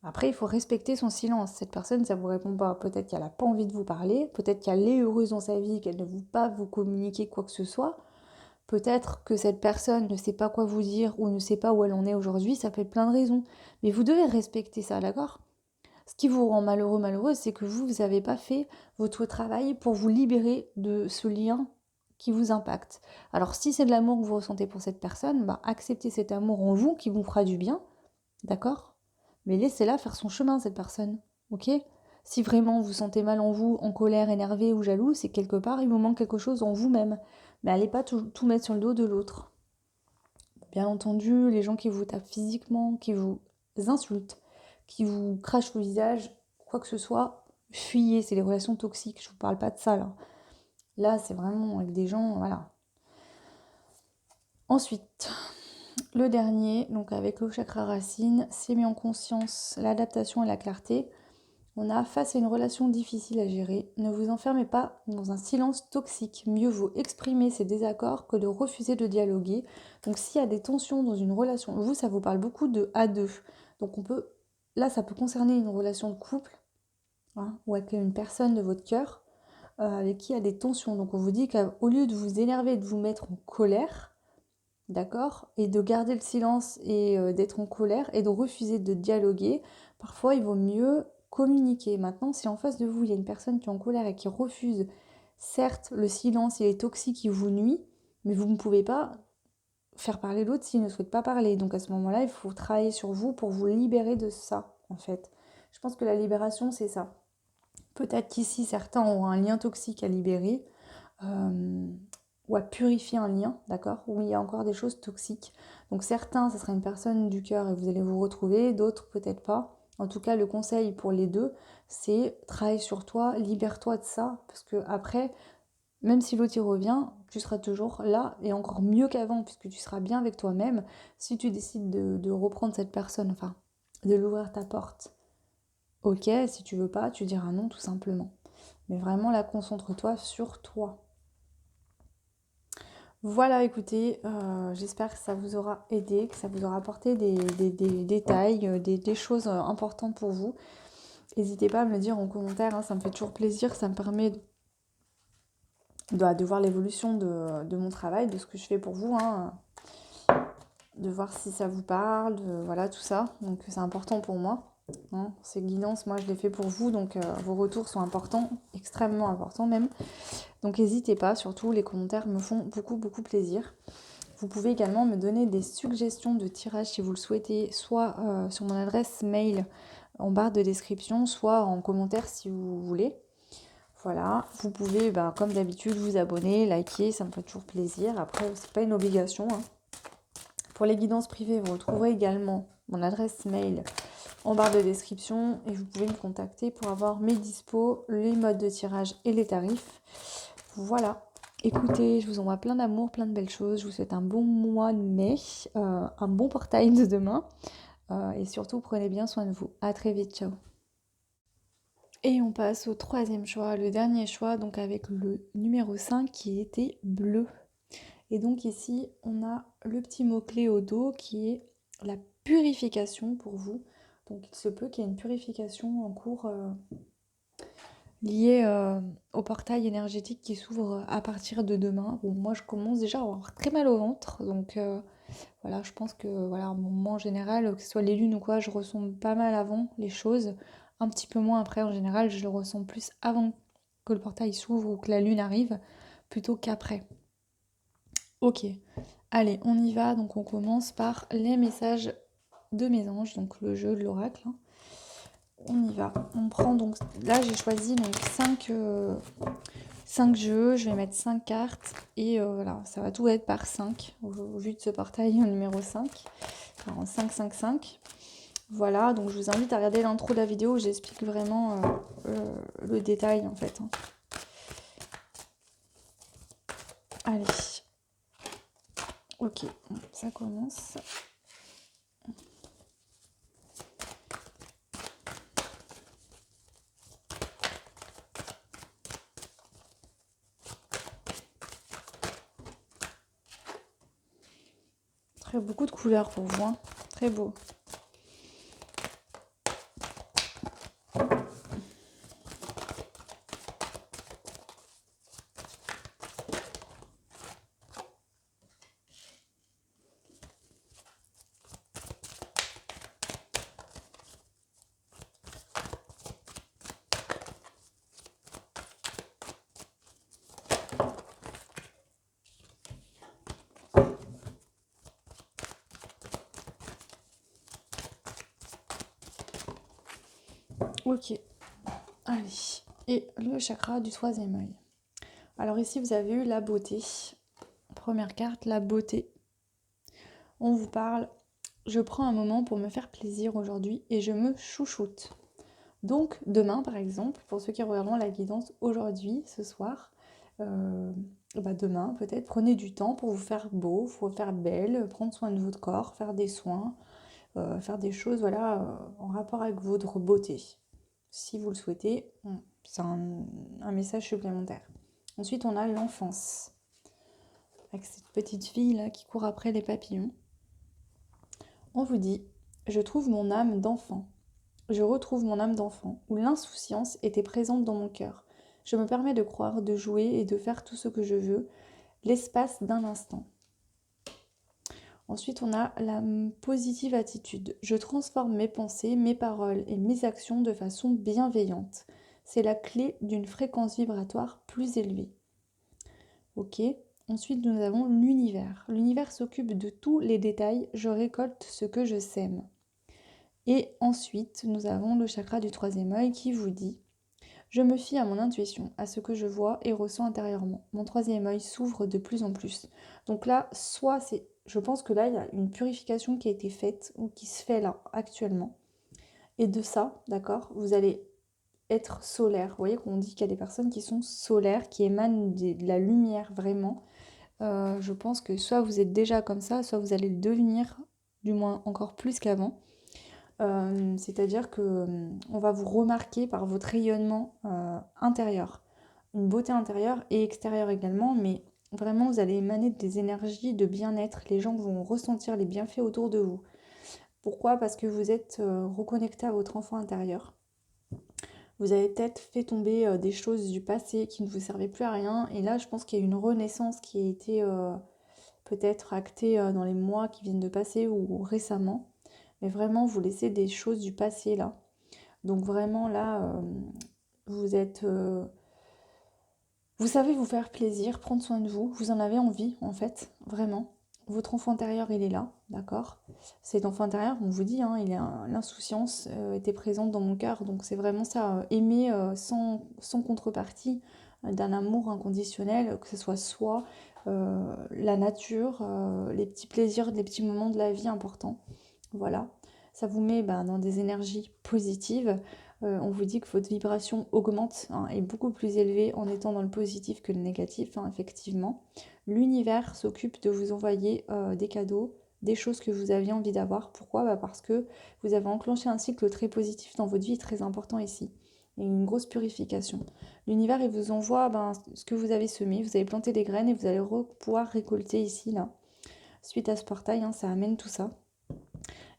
Après, il faut respecter son silence. Cette personne, ça ne vous répond pas. Peut-être qu'elle n'a pas envie de vous parler, peut-être qu'elle est heureuse dans sa vie, qu'elle ne veut pas vous communiquer quoi que ce soit. Peut-être que cette personne ne sait pas quoi vous dire ou ne sait pas où elle en est aujourd'hui, ça peut être plein de raisons. Mais vous devez respecter ça, d'accord? Ce qui vous rend malheureux, malheureuse, c'est que vous n'avez pas fait votre travail pour vous libérer de ce lien qui vous impacte. Alors si c'est de l'amour que vous ressentez pour cette personne, acceptez cet amour en vous qui vous fera du bien, d'accord? Mais laissez-la faire son chemin, cette personne, ok? Si vraiment vous sentez mal en vous, en colère, énervé ou jaloux, c'est quelque part, il vous manque quelque chose en vous-même. Mais allez pas tout mettre sur le dos de l'autre. Bien entendu, les gens qui vous tapent physiquement, qui vous insultent, qui vous crachent au visage, quoi que ce soit, fuyez, c'est les relations toxiques, je vous parle pas de ça là. Là, c'est vraiment avec des gens, voilà. Ensuite, le dernier, donc avec le chakra racine, c'est mis en conscience l'adaptation et la clarté. On a face à une relation difficile à gérer. Ne vous enfermez pas dans un silence toxique. Mieux vaut exprimer ses désaccords que de refuser de dialoguer. Donc s'il y a des tensions dans une relation, vous, ça vous parle beaucoup de à deux. Donc là, ça peut concerner une relation de couple, hein, ou avec une personne de votre cœur avec qui il y a des tensions. Donc on vous dit qu'au lieu de vous énerver, de vous mettre en colère, d'accord, et de garder le silence et d'être en colère et de refuser de dialoguer, parfois il vaut mieux communiquer. Maintenant, si en face de vous, il y a une personne qui est en colère et qui refuse, certes, le silence, il est toxique, il vous nuit, mais vous ne pouvez pas faire parler l'autre s'il ne souhaite pas parler. Donc à ce moment-là, il faut travailler sur vous pour vous libérer de ça, en fait. Je pense que la libération, c'est ça. Peut-être qu'ici, certains ont un lien toxique à libérer, ou à purifier un lien, d'accord, où il y a encore des choses toxiques. Donc certains, ce sera une personne du cœur et vous allez vous retrouver, d'autres peut-être pas. En tout cas, le conseil pour les deux, c'est travaille sur toi, libère-toi de ça, parce que après, même si l'autre y revient, tu seras toujours là et encore mieux qu'avant, puisque tu seras bien avec toi-même. Si tu décides de reprendre cette personne, enfin, de l'ouvrir ta porte, ok, si tu veux pas, tu diras non tout simplement. Mais vraiment là, concentre-toi sur toi. Voilà, écoutez, j'espère que ça vous aura aidé, que ça vous aura apporté des détails, des choses importantes pour vous. N'hésitez pas à me le dire en commentaire, hein, ça me fait toujours plaisir, ça me permet de voir l'évolution de mon travail, de ce que je fais pour vous, hein, de voir si ça vous parle, voilà tout ça. Donc c'est important pour moi. Hein. Ces guidances, moi je les fais pour vous, donc vos retours sont importants, extrêmement importants même. Donc n'hésitez pas, surtout les commentaires me font beaucoup plaisir. Vous pouvez également me donner des suggestions de tirage si vous le souhaitez, soit sur mon adresse mail en barre de description, soit en commentaire si vous voulez. Voilà, vous pouvez, comme d'habitude, vous abonner, liker, ça me fait toujours plaisir. Après, c'est pas une obligation, hein. Pour les guidances privées, vous retrouverez également mon adresse mail en barre de description et vous pouvez me contacter pour avoir mes dispos, les modes de tirage et les tarifs. Voilà. Écoutez, je vous envoie plein d'amour, plein de belles choses. Je vous souhaite un bon mois de mai, un bon portail de demain. Et surtout, prenez bien soin de vous. À très vite, ciao. Et on passe au troisième choix, le dernier choix, donc avec le numéro 5 qui était bleu. Et donc ici, on a le petit mot-clé au dos qui est la purification pour vous. Donc il se peut qu'il y ait une purification en cours liée au portail énergétique qui s'ouvre à partir de demain. Bon, moi je commence déjà à avoir très mal au ventre, donc voilà, je pense que voilà, moi en général, que ce soit les lunes ou quoi, je ressens pas mal avant les choses, un petit peu moins après en général, je le ressens plus avant que le portail s'ouvre ou que la lune arrive, plutôt qu'après. Ok, allez, on y va. Donc on commence par les messages de mes anges, donc le jeu de l'oracle, hein. On y va. On prend donc, là j'ai choisi donc 5 jeux, je vais mettre 5 cartes et voilà, ça va tout être par 5 au vu de ce portail en numéro 5. Alors en 5, 5, 5. Voilà, donc je vous invite à regarder l'intro de la vidéo où j'explique vraiment le détail en fait, hein. Allez. Ok, ça commence. Très beaucoup de couleurs pour vous, hein. Très beau. Ok, allez. Et le chakra du troisième œil. Alors ici, vous avez eu la beauté. Première carte, la beauté. On vous parle, je prends un moment pour me faire plaisir aujourd'hui et je me chouchoute. Donc demain, par exemple, pour ceux qui regarderont la guidance aujourd'hui, ce soir, demain peut-être, prenez du temps pour vous faire beau, vous faire belle, prendre soin de votre corps, faire des soins, faire des choses voilà, en rapport avec votre beauté. Si vous le souhaitez, c'est un message supplémentaire. Ensuite, on a l'enfance, avec cette petite fille là qui court après les papillons. On vous dit, je trouve mon âme d'enfant. Je retrouve mon âme d'enfant, où l'insouciance était présente dans mon cœur. Je me permets de croire, de jouer et de faire tout ce que je veux, l'espace d'un instant. Ensuite, on a la positive attitude. Je transforme mes pensées, mes paroles et mes actions de façon bienveillante. C'est la clé d'une fréquence vibratoire plus élevée. Ok. Ensuite, nous avons l'univers. L'univers s'occupe de tous les détails. Je récolte ce que je sème. Et ensuite, nous avons le chakra du troisième œil qui vous dit « Je me fie à mon intuition, à ce que je vois et ressens intérieurement. Mon troisième œil s'ouvre de plus en plus. » Donc là, soit c'est... Je pense que là, il y a une purification qui a été faite ou qui se fait là, actuellement. Et de ça, d'accord, vous allez être solaire. Vous voyez qu'on dit qu'il y a des personnes qui sont solaires, qui émanent de la lumière vraiment. Je pense que soit vous êtes déjà comme ça, soit vous allez le devenir, du moins encore plus qu'avant. C'est-à-dire que on va vous remarquer par votre rayonnement intérieur, une beauté intérieure et extérieure également, mais vraiment vous allez émaner des énergies de bien-être, les gens vont ressentir les bienfaits autour de vous. Pourquoi ? Parce que vous êtes reconnecté à votre enfant intérieur. Vous avez peut-être fait tomber des choses du passé qui ne vous servaient plus à rien, et là je pense qu'il y a une renaissance qui a été peut-être actée dans les mois qui viennent de passer ou récemment. Mais vraiment, vous laissez des choses du passé là. Donc vraiment là, vous êtes... vous savez vous faire plaisir, prendre soin de vous. Vous en avez envie en fait, vraiment. votre enfant intérieur, il est là, d'accord? Cet enfant intérieur, on vous dit, hein, l'insouciance était présente dans mon cœur, donc c'est vraiment ça, aimer sans contrepartie, d'un amour inconditionnel, que ce soit soi, la nature, les petits plaisirs, les petits moments de la vie importants. Voilà, ça vous met dans des énergies positives. On vous dit que votre vibration augmente, hein, est beaucoup plus élevée en étant dans le positif que le négatif, hein, effectivement. L'univers s'occupe de vous envoyer des cadeaux, des choses que vous aviez envie d'avoir. Pourquoi? Parce que vous avez enclenché un cycle très positif dans votre vie, très important ici. Et une grosse purification. L'univers, il vous envoie ce que vous avez semé, vous avez planté des graines et vous allez pouvoir récolter ici, là. Suite à ce portail, hein, ça amène tout ça.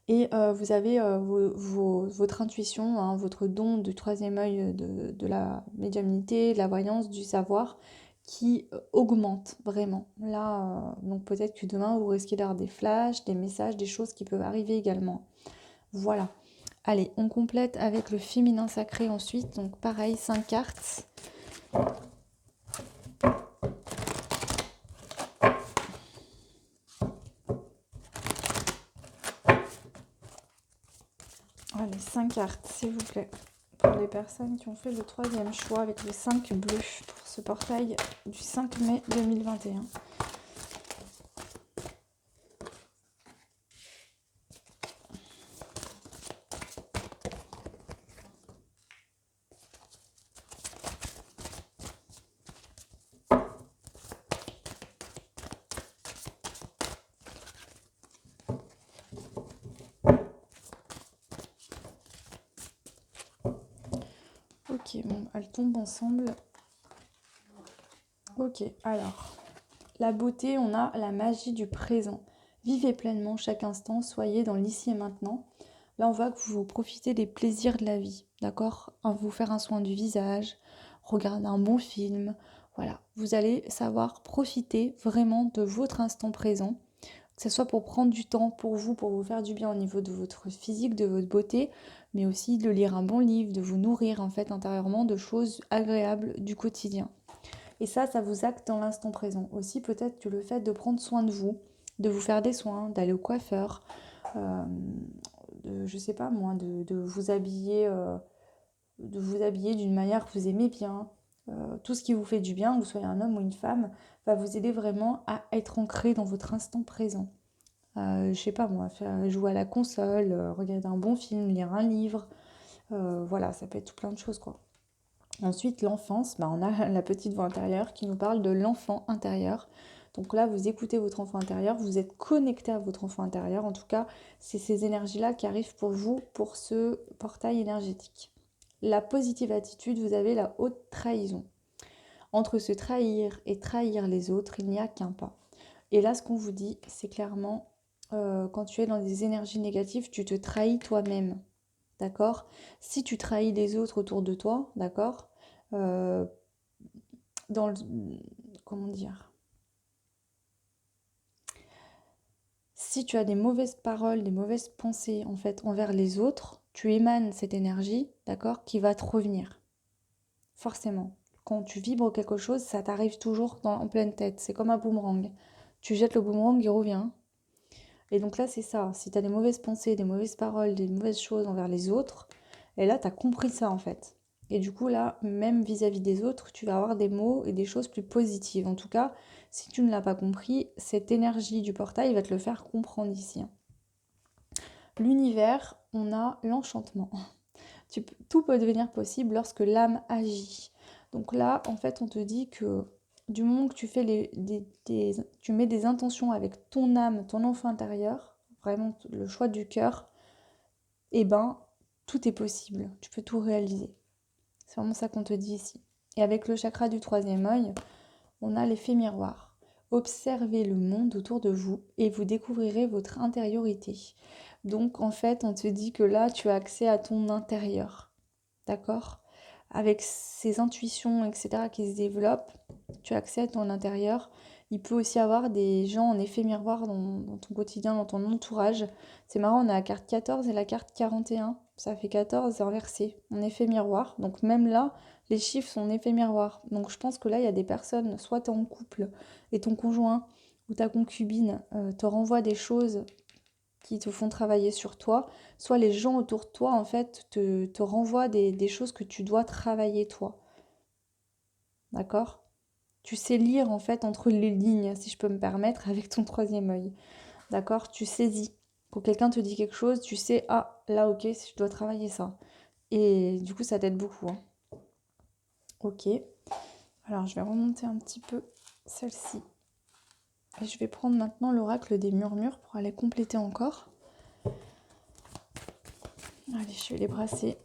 Et vous avez votre intuition, hein, votre don du troisième œil de la médiumnité, de la voyance, du savoir, qui augmente vraiment. Là, donc peut-être que demain, vous risquez d'avoir des flashs, des messages, des choses qui peuvent arriver également. Voilà. Allez, on complète avec le féminin sacré ensuite. Donc pareil, 5 cartes. Allez, 5 cartes, s'il vous plaît. Pour les personnes qui ont fait le troisième choix avec les 5 bleus pour ce portail du 5 mai 2021. Ok, bon, elles tombent ensemble. Ok, alors, la beauté, on a la magie du présent. Vivez pleinement chaque instant, soyez dans l'ici et maintenant. Là, on voit que vous profitez des plaisirs de la vie, d'accord? Vous faire un soin du visage, regarder un bon film. Voilà, vous allez savoir profiter vraiment de votre instant présent, que ce soit pour prendre du temps pour vous faire du bien au niveau de votre physique, de votre beauté, mais aussi de lire un bon livre, de vous nourrir en fait intérieurement de choses agréables du quotidien. Et ça vous acte dans l'instant présent. Aussi peut-être que le fait de prendre soin de vous faire des soins, d'aller au coiffeur, euh, je sais pas moi, de vous habiller, d'une manière que vous aimez bien. Tout ce qui vous fait du bien, que vous soyez un homme ou une femme, va vous aider vraiment à être ancré dans votre instant présent. Je sais pas moi, jouer à la console, regarder un bon film, lire un livre, voilà, ça peut être tout plein de choses quoi. Ensuite, l'enfance, on a la petite voix intérieure qui nous parle de l'enfant intérieur. Donc là, vous écoutez votre enfant intérieur, vous êtes connecté à votre enfant intérieur. En tout cas, c'est ces énergies-là qui arrivent pour vous, pour ce portail énergétique. La positive attitude, vous avez la haute trahison. Entre se trahir et trahir les autres, il n'y a qu'un pas. Et là, ce qu'on vous dit, c'est clairement, quand tu es dans des énergies négatives, tu te trahis toi-même. D'accord? Si tu trahis les autres autour de toi, d'accord? euh, dans le, comment dire? Si tu as des mauvaises paroles, des mauvaises pensées en fait envers les autres, tu émanes cette énergie, d'accord, qui va te revenir. Forcément. Quand tu vibres quelque chose, ça t'arrive toujours en pleine tête. C'est comme un boomerang. Tu jettes le boomerang, il revient. Et donc là, c'est ça. Si tu as des mauvaises pensées, des mauvaises paroles, des mauvaises choses envers les autres, et là, tu as compris ça en fait. Et du coup, là, même vis-à-vis des autres, tu vas avoir des mots et des choses plus positives. En tout cas, si tu ne l'as pas compris, cette énergie du portail va te le faire comprendre ici. L'univers, on a l'enchantement. Tout peut devenir possible lorsque l'âme agit. Donc là, en fait, on te dit que du moment que tu fais tu mets des intentions avec ton âme, ton enfant intérieur, vraiment le choix du cœur, eh ben, tout est possible. Tu peux tout réaliser. C'est vraiment ça qu'on te dit ici. Et avec le chakra du troisième œil, on a l'effet miroir. Observez le monde autour de vous et vous découvrirez votre intériorité. Donc en fait, on te dit que là, tu as accès à ton intérieur. D'accord? Avec ces intuitions, etc., qui se développent, tu as accès à ton intérieur. Il peut aussi y avoir des gens en effet miroir dans ton quotidien, dans ton entourage. C'est marrant, on a la carte 14 et la carte 41. Ça fait 14 inversé, en effet miroir. Donc même là, les chiffres sont en effet miroir. Donc je pense que là, il y a des personnes, soit tu es en couple et ton conjoint ou ta concubine te renvoie des choses qui te font travailler sur toi, soit les gens autour de toi, en fait, te renvoient des choses que tu dois travailler toi. D'accord? Tu sais lire, en fait, entre les lignes, si je peux me permettre, avec ton troisième œil. D'accord? Tu saisis. Quand quelqu'un te dit quelque chose, tu sais, ah, là, ok, je dois travailler ça. Et du coup, ça t'aide beaucoup, hein. Ok. Alors, je vais remonter un petit peu celle-ci. Et je vais prendre maintenant l'oracle des murmures pour aller compléter encore. Allez, je vais les brasser.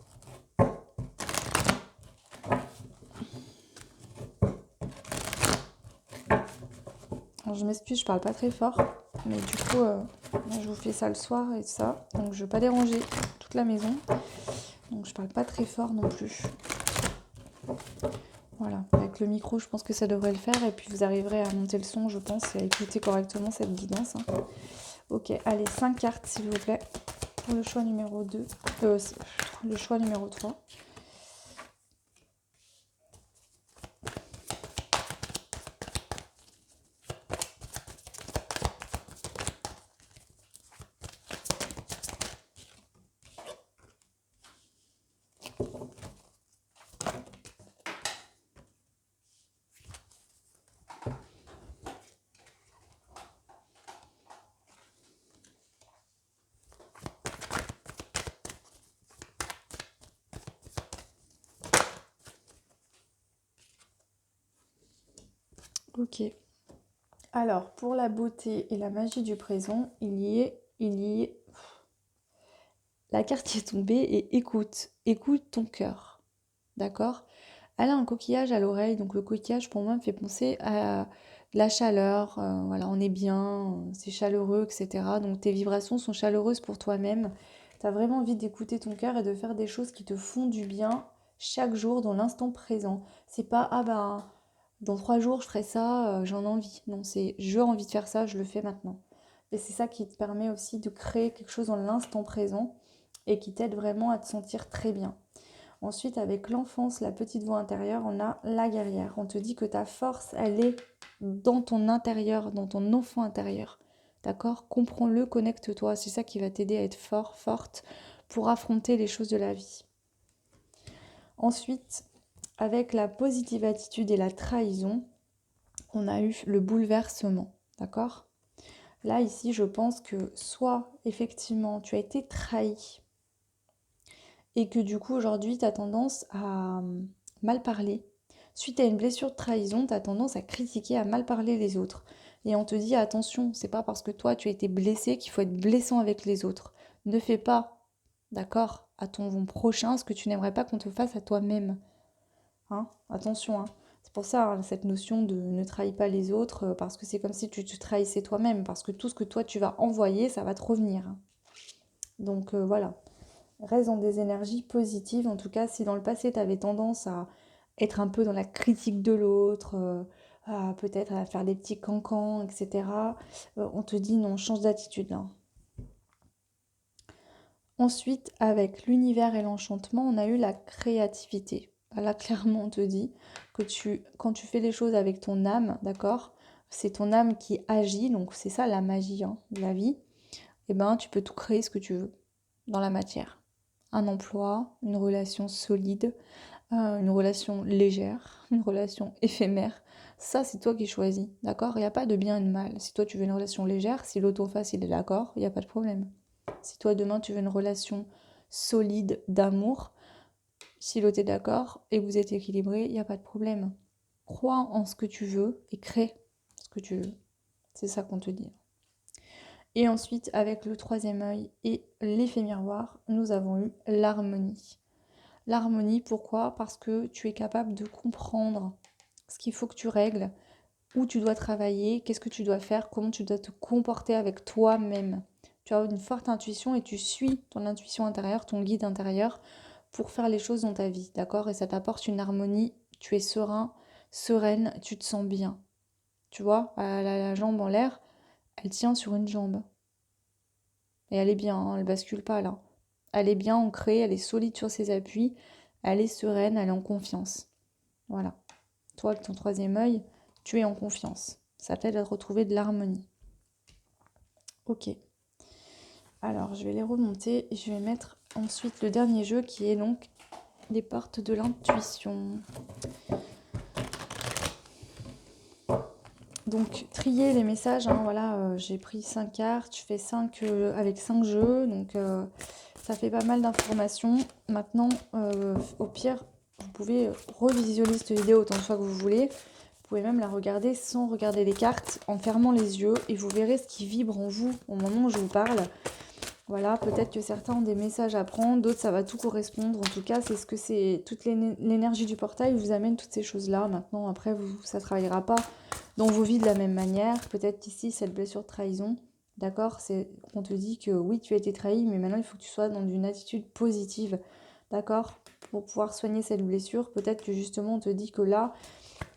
Alors, je m'excuse, je parle pas très fort. Mais du coup, je vous fais ça le soir et ça. Donc, je veux pas déranger toute la maison. Donc, je parle pas très fort non plus. Voilà, avec le micro, je pense que ça devrait le faire. Et puis, vous arriverez à monter le son, je pense, et à écouter correctement cette guidance, hein. Ok, allez, 5 cartes, s'il vous plaît. Pour le choix numéro 2. Le choix numéro 3. Ok. Alors, pour la beauté et la magie du présent, il y est. La carte qui est tombée et écoute ton cœur. D'accord? Elle a un coquillage à l'oreille, donc le coquillage pour moi me fait penser à de la chaleur, voilà, on est bien, c'est chaleureux, etc. Donc tes vibrations sont chaleureuses pour toi-même. Tu as vraiment envie d'écouter ton cœur et de faire des choses qui te font du bien chaque jour dans l'instant présent. C'est pas, ah ben, dans 3 jours je ferai ça, j'en ai envie. Non, c'est, j'ai envie de faire ça, je le fais maintenant. Et c'est ça qui te permet aussi de créer quelque chose dans l'instant présent et qui t'aide vraiment à te sentir très bien. Ensuite, avec l'enfance, la petite voix intérieure, on a la guerrière. On te dit que ta force, elle est dans ton intérieur, dans ton enfant intérieur. D'accord? Comprends-le, connecte-toi. C'est ça qui va t'aider à être fort, forte pour affronter les choses de la vie. Ensuite, avec la positive attitude et la trahison, on a eu le bouleversement. D'accord? Là, ici, je pense que soit, effectivement, tu as été trahi et que du coup aujourd'hui tu as tendance à mal parler. Suite à une blessure de trahison, tu as tendance à critiquer, à mal parler les autres. Et on te dit attention, c'est pas parce que toi tu as été blessé qu'il faut être blessant avec les autres. Ne fais pas, d'accord, à ton prochain ce que tu n'aimerais pas qu'on te fasse à toi-même. Hein, attention, hein. C'est pour ça, hein, cette notion de ne trahis pas les autres, parce que c'est comme si tu te trahissais toi-même, parce que tout ce que toi tu vas envoyer, ça va te revenir, hein. Donc voilà. Reste dans des énergies positives. En tout cas, si dans le passé, tu avais tendance à être un peu dans la critique de l'autre, peut-être à faire des petits cancans, etc., on te dit non, change d'attitude là. Ensuite, avec l'univers et l'enchantement, on a eu la créativité. Là, clairement, on te dit que quand tu fais les choses avec ton âme, d'accord, c'est ton âme qui agit, donc c'est ça la magie, hein, de la vie, et ben tu peux tout créer ce que tu veux dans la matière. Un emploi, une relation solide, une relation légère, une relation éphémère. Ça, c'est toi qui choisis, d'accord? Il n'y a pas de bien et de mal. Si toi, tu veux une relation légère, si l'autre en face, il est d'accord, il n'y a pas de problème. Si toi, demain, tu veux une relation solide d'amour, si l'autre est d'accord et que vous êtes équilibré, il n'y a pas de problème. Crois en ce que tu veux et crée ce que tu veux. C'est ça qu'on te dit. Et ensuite, avec le troisième œil et l'effet miroir, nous avons eu l'harmonie. L'harmonie, pourquoi? Parce que tu es capable de comprendre ce qu'il faut que tu règles, où tu dois travailler, qu'est-ce que tu dois faire, comment tu dois te comporter avec toi-même. Tu as une forte intuition et tu suis ton intuition intérieure, ton guide intérieur pour faire les choses dans ta vie, d'accord? Et ça t'apporte une harmonie, tu es serein, sereine, tu te sens bien. Tu vois, la jambe en l'air, elle tient sur une jambe. Et elle est bien, hein, elle bascule pas là. Elle est bien ancrée, elle est solide sur ses appuis, elle est sereine, elle est en confiance. Voilà. Toi, avec ton troisième œil, tu es en confiance. Ça t'aide à retrouver de l'harmonie. Ok. Alors, je vais les remonter et je vais mettre ensuite le dernier jeu qui est donc les portes de l'intuition. Donc, trier les messages, hein, voilà, j'ai pris 5 cartes, je fais 5 avec 5 jeux, donc ça fait pas mal d'informations. Maintenant, au pire, vous pouvez revisualiser cette vidéo autant de fois que vous voulez. Vous pouvez même la regarder sans regarder les cartes, en fermant les yeux, et vous verrez ce qui vibre en vous au moment où je vous parle. Voilà, peut-être que certains ont des messages à prendre, d'autres ça va tout correspondre. En tout cas, c'est ce que c'est. Toute l'énergie du portail vous amène toutes ces choses-là. Maintenant, après, ça ne travaillera pas dans vos vies de la même manière. Peut-être qu'ici, cette blessure de trahison, d'accord, c'est qu'on te dit que oui, tu as été trahi, mais maintenant, il faut que tu sois dans une attitude positive, d'accord, pour pouvoir soigner cette blessure. Peut-être que justement, on te dit que là,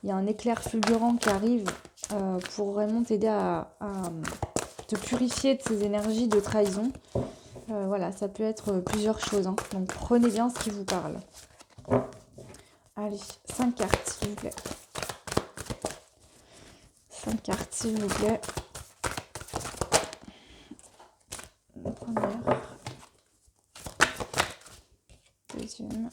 il y a un éclair fulgurant qui arrive pour vraiment t'aider à te purifier de ces énergies de trahison. Voilà, ça peut être plusieurs choses, hein. Donc prenez bien ce qui vous parle. Allez, 5 cartes, s'il vous plaît. 5 cartes, s'il vous plaît. La première. Deuxième.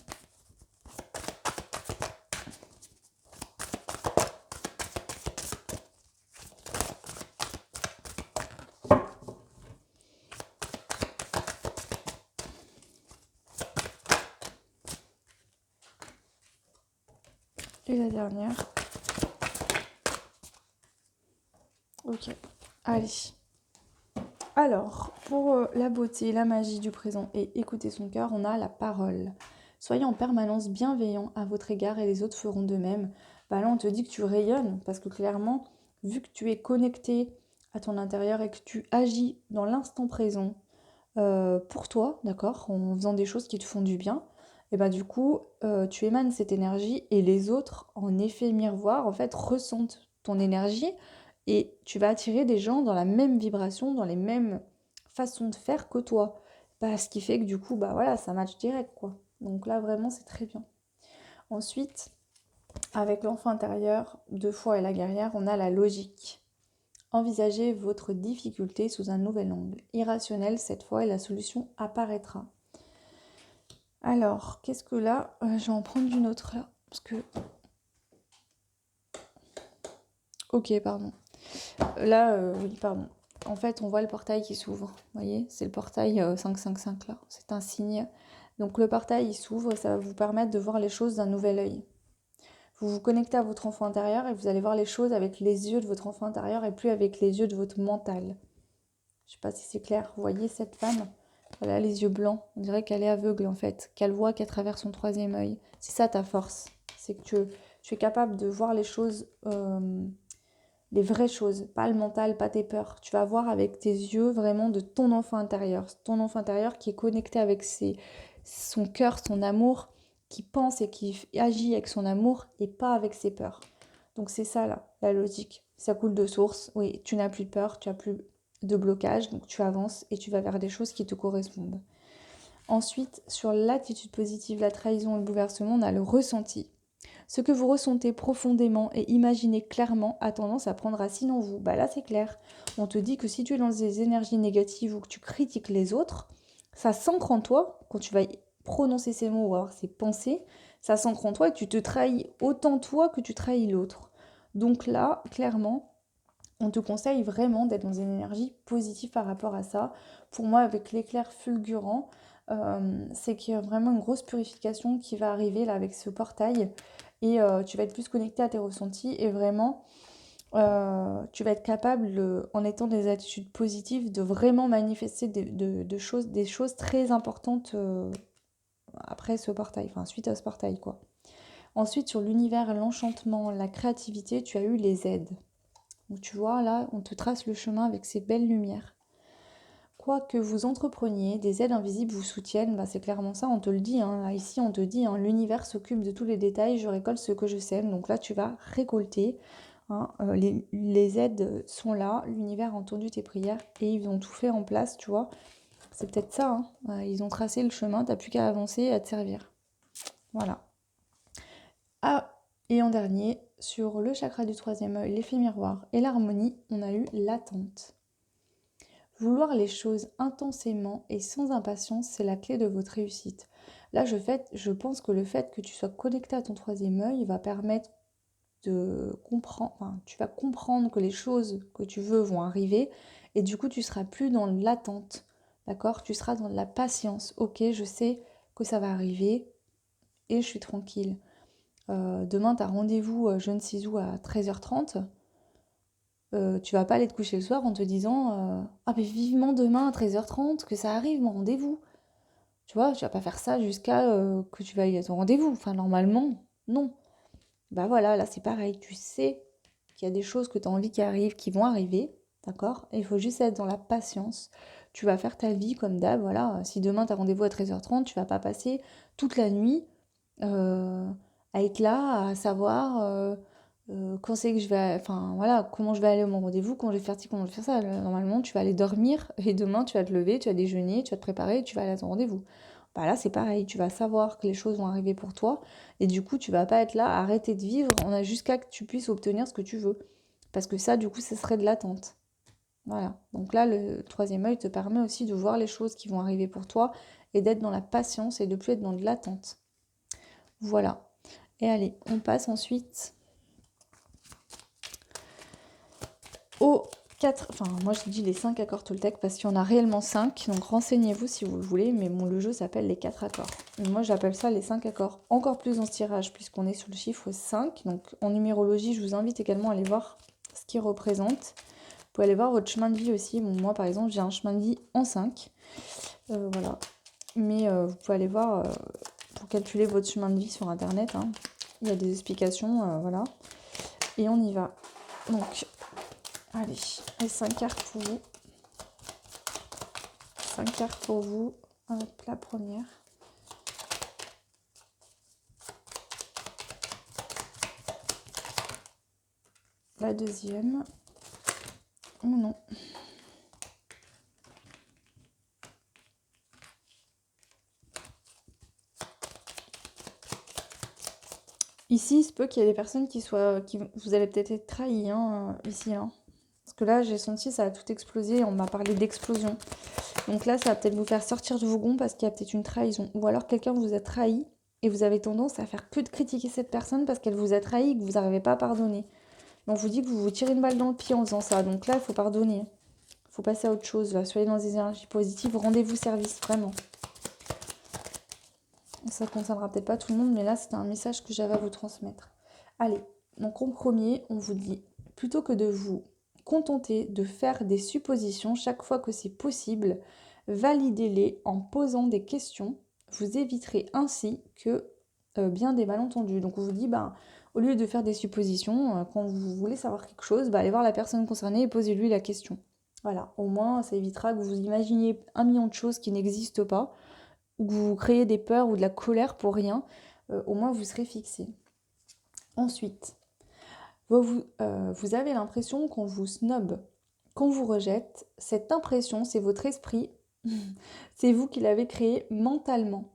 Et la dernière. Ok, allez. Alors, pour la beauté, la magie du présent et écouter son cœur, on a la parole. Soyez en permanence bienveillant à votre égard et les autres feront de même. Bah là, on te dit que tu rayonnes parce que clairement, vu que tu es connecté à ton intérieur et que tu agis dans l'instant présent pour toi, d'accord, en faisant des choses qui te font du bien, et bah du coup, tu émanes cette énergie et les autres, en effet miroir, en fait, ressentent ton énergie et tu vas attirer des gens dans la même vibration, dans les mêmes façons de faire que toi. Bah, ce qui fait que du coup, bah voilà, ça match direct, quoi. Donc là, vraiment, c'est très bien. Ensuite, avec l'enfant intérieur, 2 fois et la guerrière, on a la logique. Envisagez votre difficulté sous un nouvel angle. Irrationnel cette fois et la solution apparaîtra. Alors, qu'est-ce que là je vais en prendre une autre là. Parce que... Ok, pardon. Là, oui, pardon. En fait, on voit le portail qui s'ouvre. Vous voyez, c'est le portail 555 là. C'est un signe. Donc le portail, il s'ouvre et ça va vous permettre de voir les choses d'un nouvel œil. Vous vous connectez à votre enfant intérieur et vous allez voir les choses avec les yeux de votre enfant intérieur et plus avec les yeux de votre mental. Je sais pas si c'est clair. Vous voyez cette femme, elle a les yeux blancs. On dirait qu'elle est aveugle en fait, qu'elle voit qu'à travers son troisième œil. C'est ça ta force. C'est que tu es capable de voir les choses, les vraies choses, pas le mental, pas tes peurs. Tu vas voir avec tes yeux vraiment de ton enfant intérieur. Ton enfant intérieur qui est connecté avec son cœur, son amour, qui pense et qui agit avec son amour et pas avec ses peurs. Donc c'est ça là, la logique. Ça coule de source. Oui, tu n'as plus de peur, tu n'as plus de blocage, donc tu avances et tu vas vers des choses qui te correspondent. Ensuite, sur l'attitude positive, la trahison et le bouleversement, on a le ressenti. Ce que vous ressentez profondément et imaginez clairement a tendance à prendre racine en vous. Bah là, c'est clair. On te dit que si tu es dans des énergies négatives ou que tu critiques les autres, ça s'ancre en toi quand tu vas prononcer ces mots ou avoir ces pensées. Ça s'ancre en toi et tu te trahis autant toi que tu trahis l'autre. Donc là, clairement, on te conseille vraiment d'être dans une énergie positive par rapport à ça. Pour moi, avec l'éclair fulgurant, c'est qu'il y a vraiment une grosse purification qui va arriver là avec ce portail. Et tu vas être plus connecté à tes ressentis et vraiment, tu vas être capable, en étant des attitudes positives, de vraiment manifester des choses très importantes après ce portail, enfin suite à ce portail quoi. Ensuite, sur l'univers, l'enchantement, la créativité, tu as eu les aides. Donc tu vois, là, on te trace le chemin avec ces belles lumières. Quoi que vous entrepreniez, des aides invisibles vous soutiennent, bah c'est clairement ça, on te le dit. Hein. Là, ici, on te dit, hein, l'univers s'occupe de tous les détails, je récolte ce que je sème. Donc là, tu vas récolter. Hein, les aides sont là, l'univers a entendu tes prières et ils ont tout fait en place, tu vois. C'est peut-être ça, hein. Ils ont tracé le chemin, t'as plus qu'à avancer et à te servir. Voilà. Ah, Et en dernier, sur le chakra du troisième œil, l'effet miroir et l'harmonie, on a eu l'attente. Vouloir les choses intensément et sans impatience, c'est la clé de votre réussite. Là, je pense que le fait que tu sois connecté à ton troisième œil va permettre de comprendre, enfin, tu vas comprendre que les choses que tu veux vont arriver et du coup, tu seras plus dans l'attente, d'accord? Tu seras dans la patience. Ok, je sais que ça va arriver et je suis tranquille. Demain, tu as rendez-vous je ne sais où à 13h30. Tu vas pas aller te coucher le soir en te disant ah mais vivement demain à 13h30 que ça arrive mon rendez-vous. Tu vois, tu vas pas faire ça jusqu'à que tu vas aller à ton rendez-vous. Enfin normalement, non. Bah voilà, là c'est pareil, tu sais qu'il y a des choses que tu as envie qui arrivent, qui vont arriver, d'accord? Et il faut juste être dans la patience. Tu vas faire ta vie comme d'hab, voilà. Si demain tu as rendez-vous à 13h30, tu vas pas passer toute la nuit euh, à être là, à savoir quand c'est que je vais, enfin voilà, comment je vais aller à mon rendez-vous, comment je vais faire ci, comment je vais faire ça. Normalement, tu vas aller dormir et demain, tu vas te lever, tu vas déjeuner, tu vas te préparer et tu vas aller à ton rendez-vous. Bah là, c'est pareil, tu vas savoir que les choses vont arriver pour toi et du coup, tu vas pas être là à arrêter de vivre on a jusqu'à que tu puisses obtenir ce que tu veux. Parce que ça, du coup, ce serait de l'attente. Voilà. Donc là, le troisième œil te permet aussi de voir les choses qui vont arriver pour toi et d'être dans la patience et de plus être dans de l'attente. Voilà. Et allez, on passe ensuite aux 4... Enfin, moi je dis les 5 accords Toltec parce qu'il y en a réellement 5. Donc renseignez-vous si vous le voulez. Mais bon, le jeu s'appelle les 4 accords. Et moi j'appelle ça les 5 accords. Encore plus dans ce tirage puisqu'on est sur le chiffre 5. Donc en numérologie, je vous invite également à aller voir ce qu'il représente. Vous pouvez aller voir votre chemin de vie aussi. Bon, moi par exemple, j'ai un chemin de vie en 5. Voilà. Mais vous pouvez aller voir pour calculer votre chemin de vie sur internet. Hein. Il y a des explications, voilà. Et on y va. Donc, allez, les 5 cartes pour vous. 5 cartes pour vous. Hop, la première. La deuxième. Oh non. Ici, il se peut qu'il y ait des personnes vous allez peut-être être trahis, hein, ici. Hein. Parce que là, j'ai senti ça a tout explosé. On m'a parlé d'explosion. Donc là, ça va peut-être vous faire sortir de vos gonds parce qu'il y a peut-être une trahison. Ou alors quelqu'un vous a trahi et vous avez tendance à faire que de critiquer cette personne parce qu'elle vous a trahi et que vous n'arrivez pas à pardonner. Mais on vous dit que vous vous tirez une balle dans le pied en faisant ça. Donc là, il faut pardonner. Il faut passer à autre chose. Là. Soyez dans des énergies positives. Rendez-vous service, vraiment. Ça ne concernera peut-être pas tout le monde, mais là, c'était un message que j'avais à vous transmettre. Allez, donc en premier, on vous dit, plutôt que de vous contenter de faire des suppositions chaque fois que c'est possible, validez-les en posant des questions. Vous éviterez ainsi que bien des malentendus. Donc on vous dit, au lieu de faire des suppositions, quand vous voulez savoir quelque chose, allez voir la personne concernée et posez-lui la question. Voilà, au moins ça évitera que vous imaginiez 1 million de choses qui n'existent pas ou que vous créez des peurs ou de la colère pour rien, au moins vous serez fixé. Ensuite, vous avez l'impression qu'on vous snob, qu'on vous rejette. Cette impression, c'est votre esprit, c'est vous qui l'avez créée mentalement.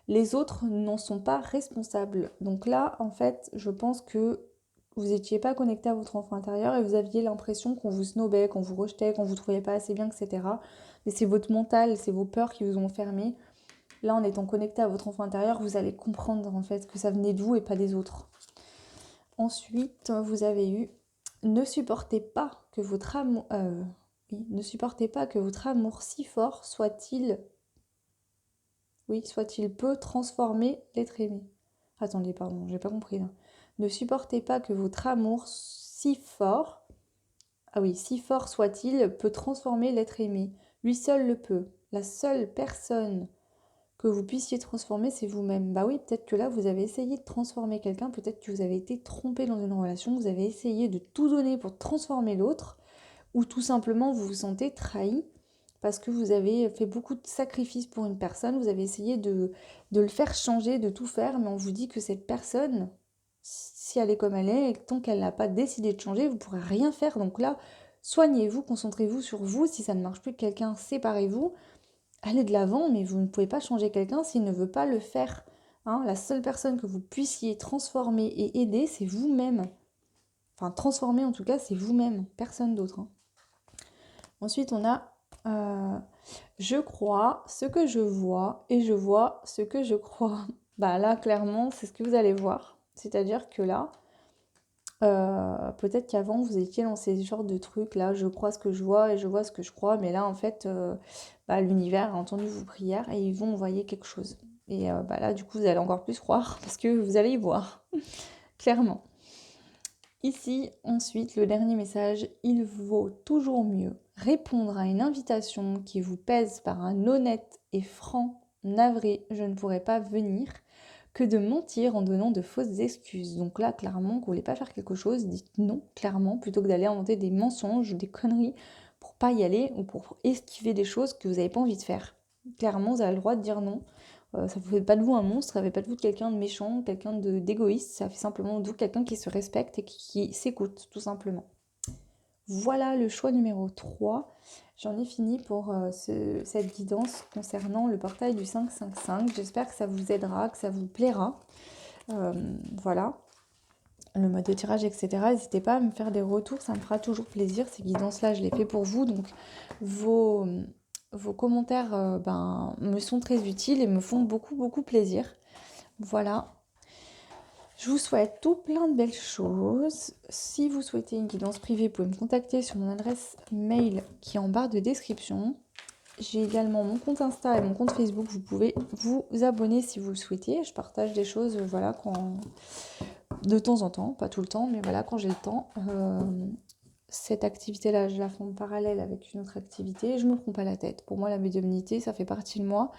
Les autres n'en sont pas responsables. Donc là, en fait, je pense que vous n'étiez pas connecté à votre enfant intérieur et vous aviez l'impression qu'on vous snobait, qu'on vous rejetait, qu'on vous trouvait pas assez bien, etc. Mais c'est votre mental, c'est vos peurs qui vous ont fermé. Là, en étant connecté à votre enfant intérieur, vous allez comprendre en fait que ça venait de vous et pas des autres. Ensuite, vous avez eu ne supportez pas que votre amour ne supportez pas que votre amour si fort soit-il peu transformer l'être aimé. Attendez, pardon, j'ai pas compris là. Ne supportez pas que votre amour si fort si fort soit-il peut transformer l'être aimé. Lui seul le peut. La seule personne que vous puissiez transformer, c'est vous-même. Bah oui, peut-être que là, vous avez essayé de transformer quelqu'un, peut-être que vous avez été trompé dans une relation, vous avez essayé de tout donner pour transformer l'autre, ou tout simplement vous vous sentez trahi parce que vous avez fait beaucoup de sacrifices pour une personne, vous avez essayé de le faire changer, de tout faire, mais on vous dit que cette personne, si elle est comme elle est, et tant qu'elle n'a pas décidé de changer, vous ne pourrez rien faire. Donc là, soignez-vous, concentrez-vous sur vous. Si ça ne marche plus de quelqu'un, séparez-vous. Allez de l'avant, mais vous ne pouvez pas changer quelqu'un s'il ne veut pas le faire. Hein, la seule personne que vous puissiez transformer et aider, c'est vous-même. Enfin, transformer en tout cas, c'est vous-même, personne d'autre. Hein. Ensuite, on a je crois ce que je vois et je vois ce que je crois. Bah là, clairement, c'est ce que vous allez voir. C'est-à-dire que là, peut-être qu'avant, vous étiez dans ces genres de trucs, là, je crois ce que je vois et je vois ce que je crois. Mais là, en fait, bah, l'univers a entendu vos prières et ils vont envoyer quelque chose. Et bah là, du coup, vous allez encore plus croire parce que vous allez y voir, clairement. Ici, ensuite, le dernier message, il vaut toujours mieux répondre à une invitation qui vous pèse par un honnête et franc navré, je ne pourrai pas venir, que de mentir en donnant de fausses excuses. Donc là, clairement, que vous voulez pas faire quelque chose, dites non, clairement, plutôt que d'aller inventer des mensonges ou des conneries pour pas y aller ou pour esquiver des choses que vous n'avez pas envie de faire. Clairement, vous avez le droit de dire non. Ça ne fait pas de vous un monstre, ça ne fait pas de vous quelqu'un de méchant, quelqu'un d'égoïste, ça fait simplement de vous quelqu'un qui se respecte et qui s'écoute, tout simplement. Voilà le choix numéro 3. J'en ai fini pour cette guidance concernant le portail du 555. J'espère que ça vous aidera, que ça vous plaira. Voilà. Le mode de tirage, etc. N'hésitez pas à me faire des retours, ça me fera toujours plaisir. Ces guidances-là, je les fais pour vous. Donc, vos commentaires me sont très utiles et me font beaucoup, beaucoup plaisir. Voilà. Je vous souhaite tout plein de belles choses. Si vous souhaitez une guidance privée, vous pouvez me contacter sur mon adresse mail qui est en barre de description. J'ai également mon compte Insta et mon compte Facebook. Vous pouvez vous abonner si vous le souhaitez. Je partage des choses de temps en temps, pas tout le temps, mais voilà, quand j'ai le temps. Cette activité-là, je la fais en parallèle avec une autre activité. Je me prends pas la tête. Pour moi, la médiumnité, ça fait partie de moi.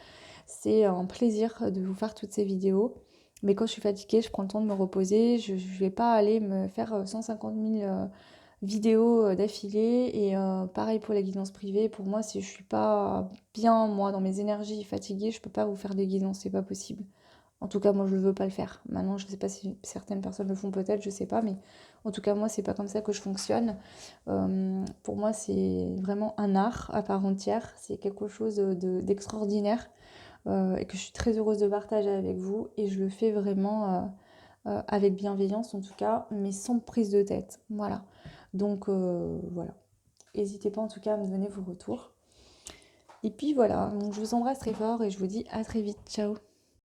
C'est un plaisir de vous faire toutes ces vidéos. Mais quand je suis fatiguée, je prends le temps de me reposer. Je ne vais pas aller me faire 150 000 vidéos d'affilée. Et pareil pour la guidance privée. Pour moi, si je suis pas bien, moi, dans mes énergies fatiguées, je peux pas vous faire des guidances. C'est pas possible. En tout cas, moi, je ne veux pas le faire. Maintenant, je ne sais pas si certaines personnes le font peut-être, je ne sais pas, mais en tout cas, moi, c'est pas comme ça que je fonctionne. Pour moi, c'est vraiment un art à part entière. C'est quelque chose d'extraordinaire et que je suis très heureuse de partager avec vous. Et je le fais vraiment avec bienveillance, en tout cas, mais sans prise de tête. Voilà. Donc, voilà. N'hésitez pas, en tout cas, à me donner vos retours. Et puis, voilà. Donc, je vous embrasse très fort et je vous dis à très vite. Ciao.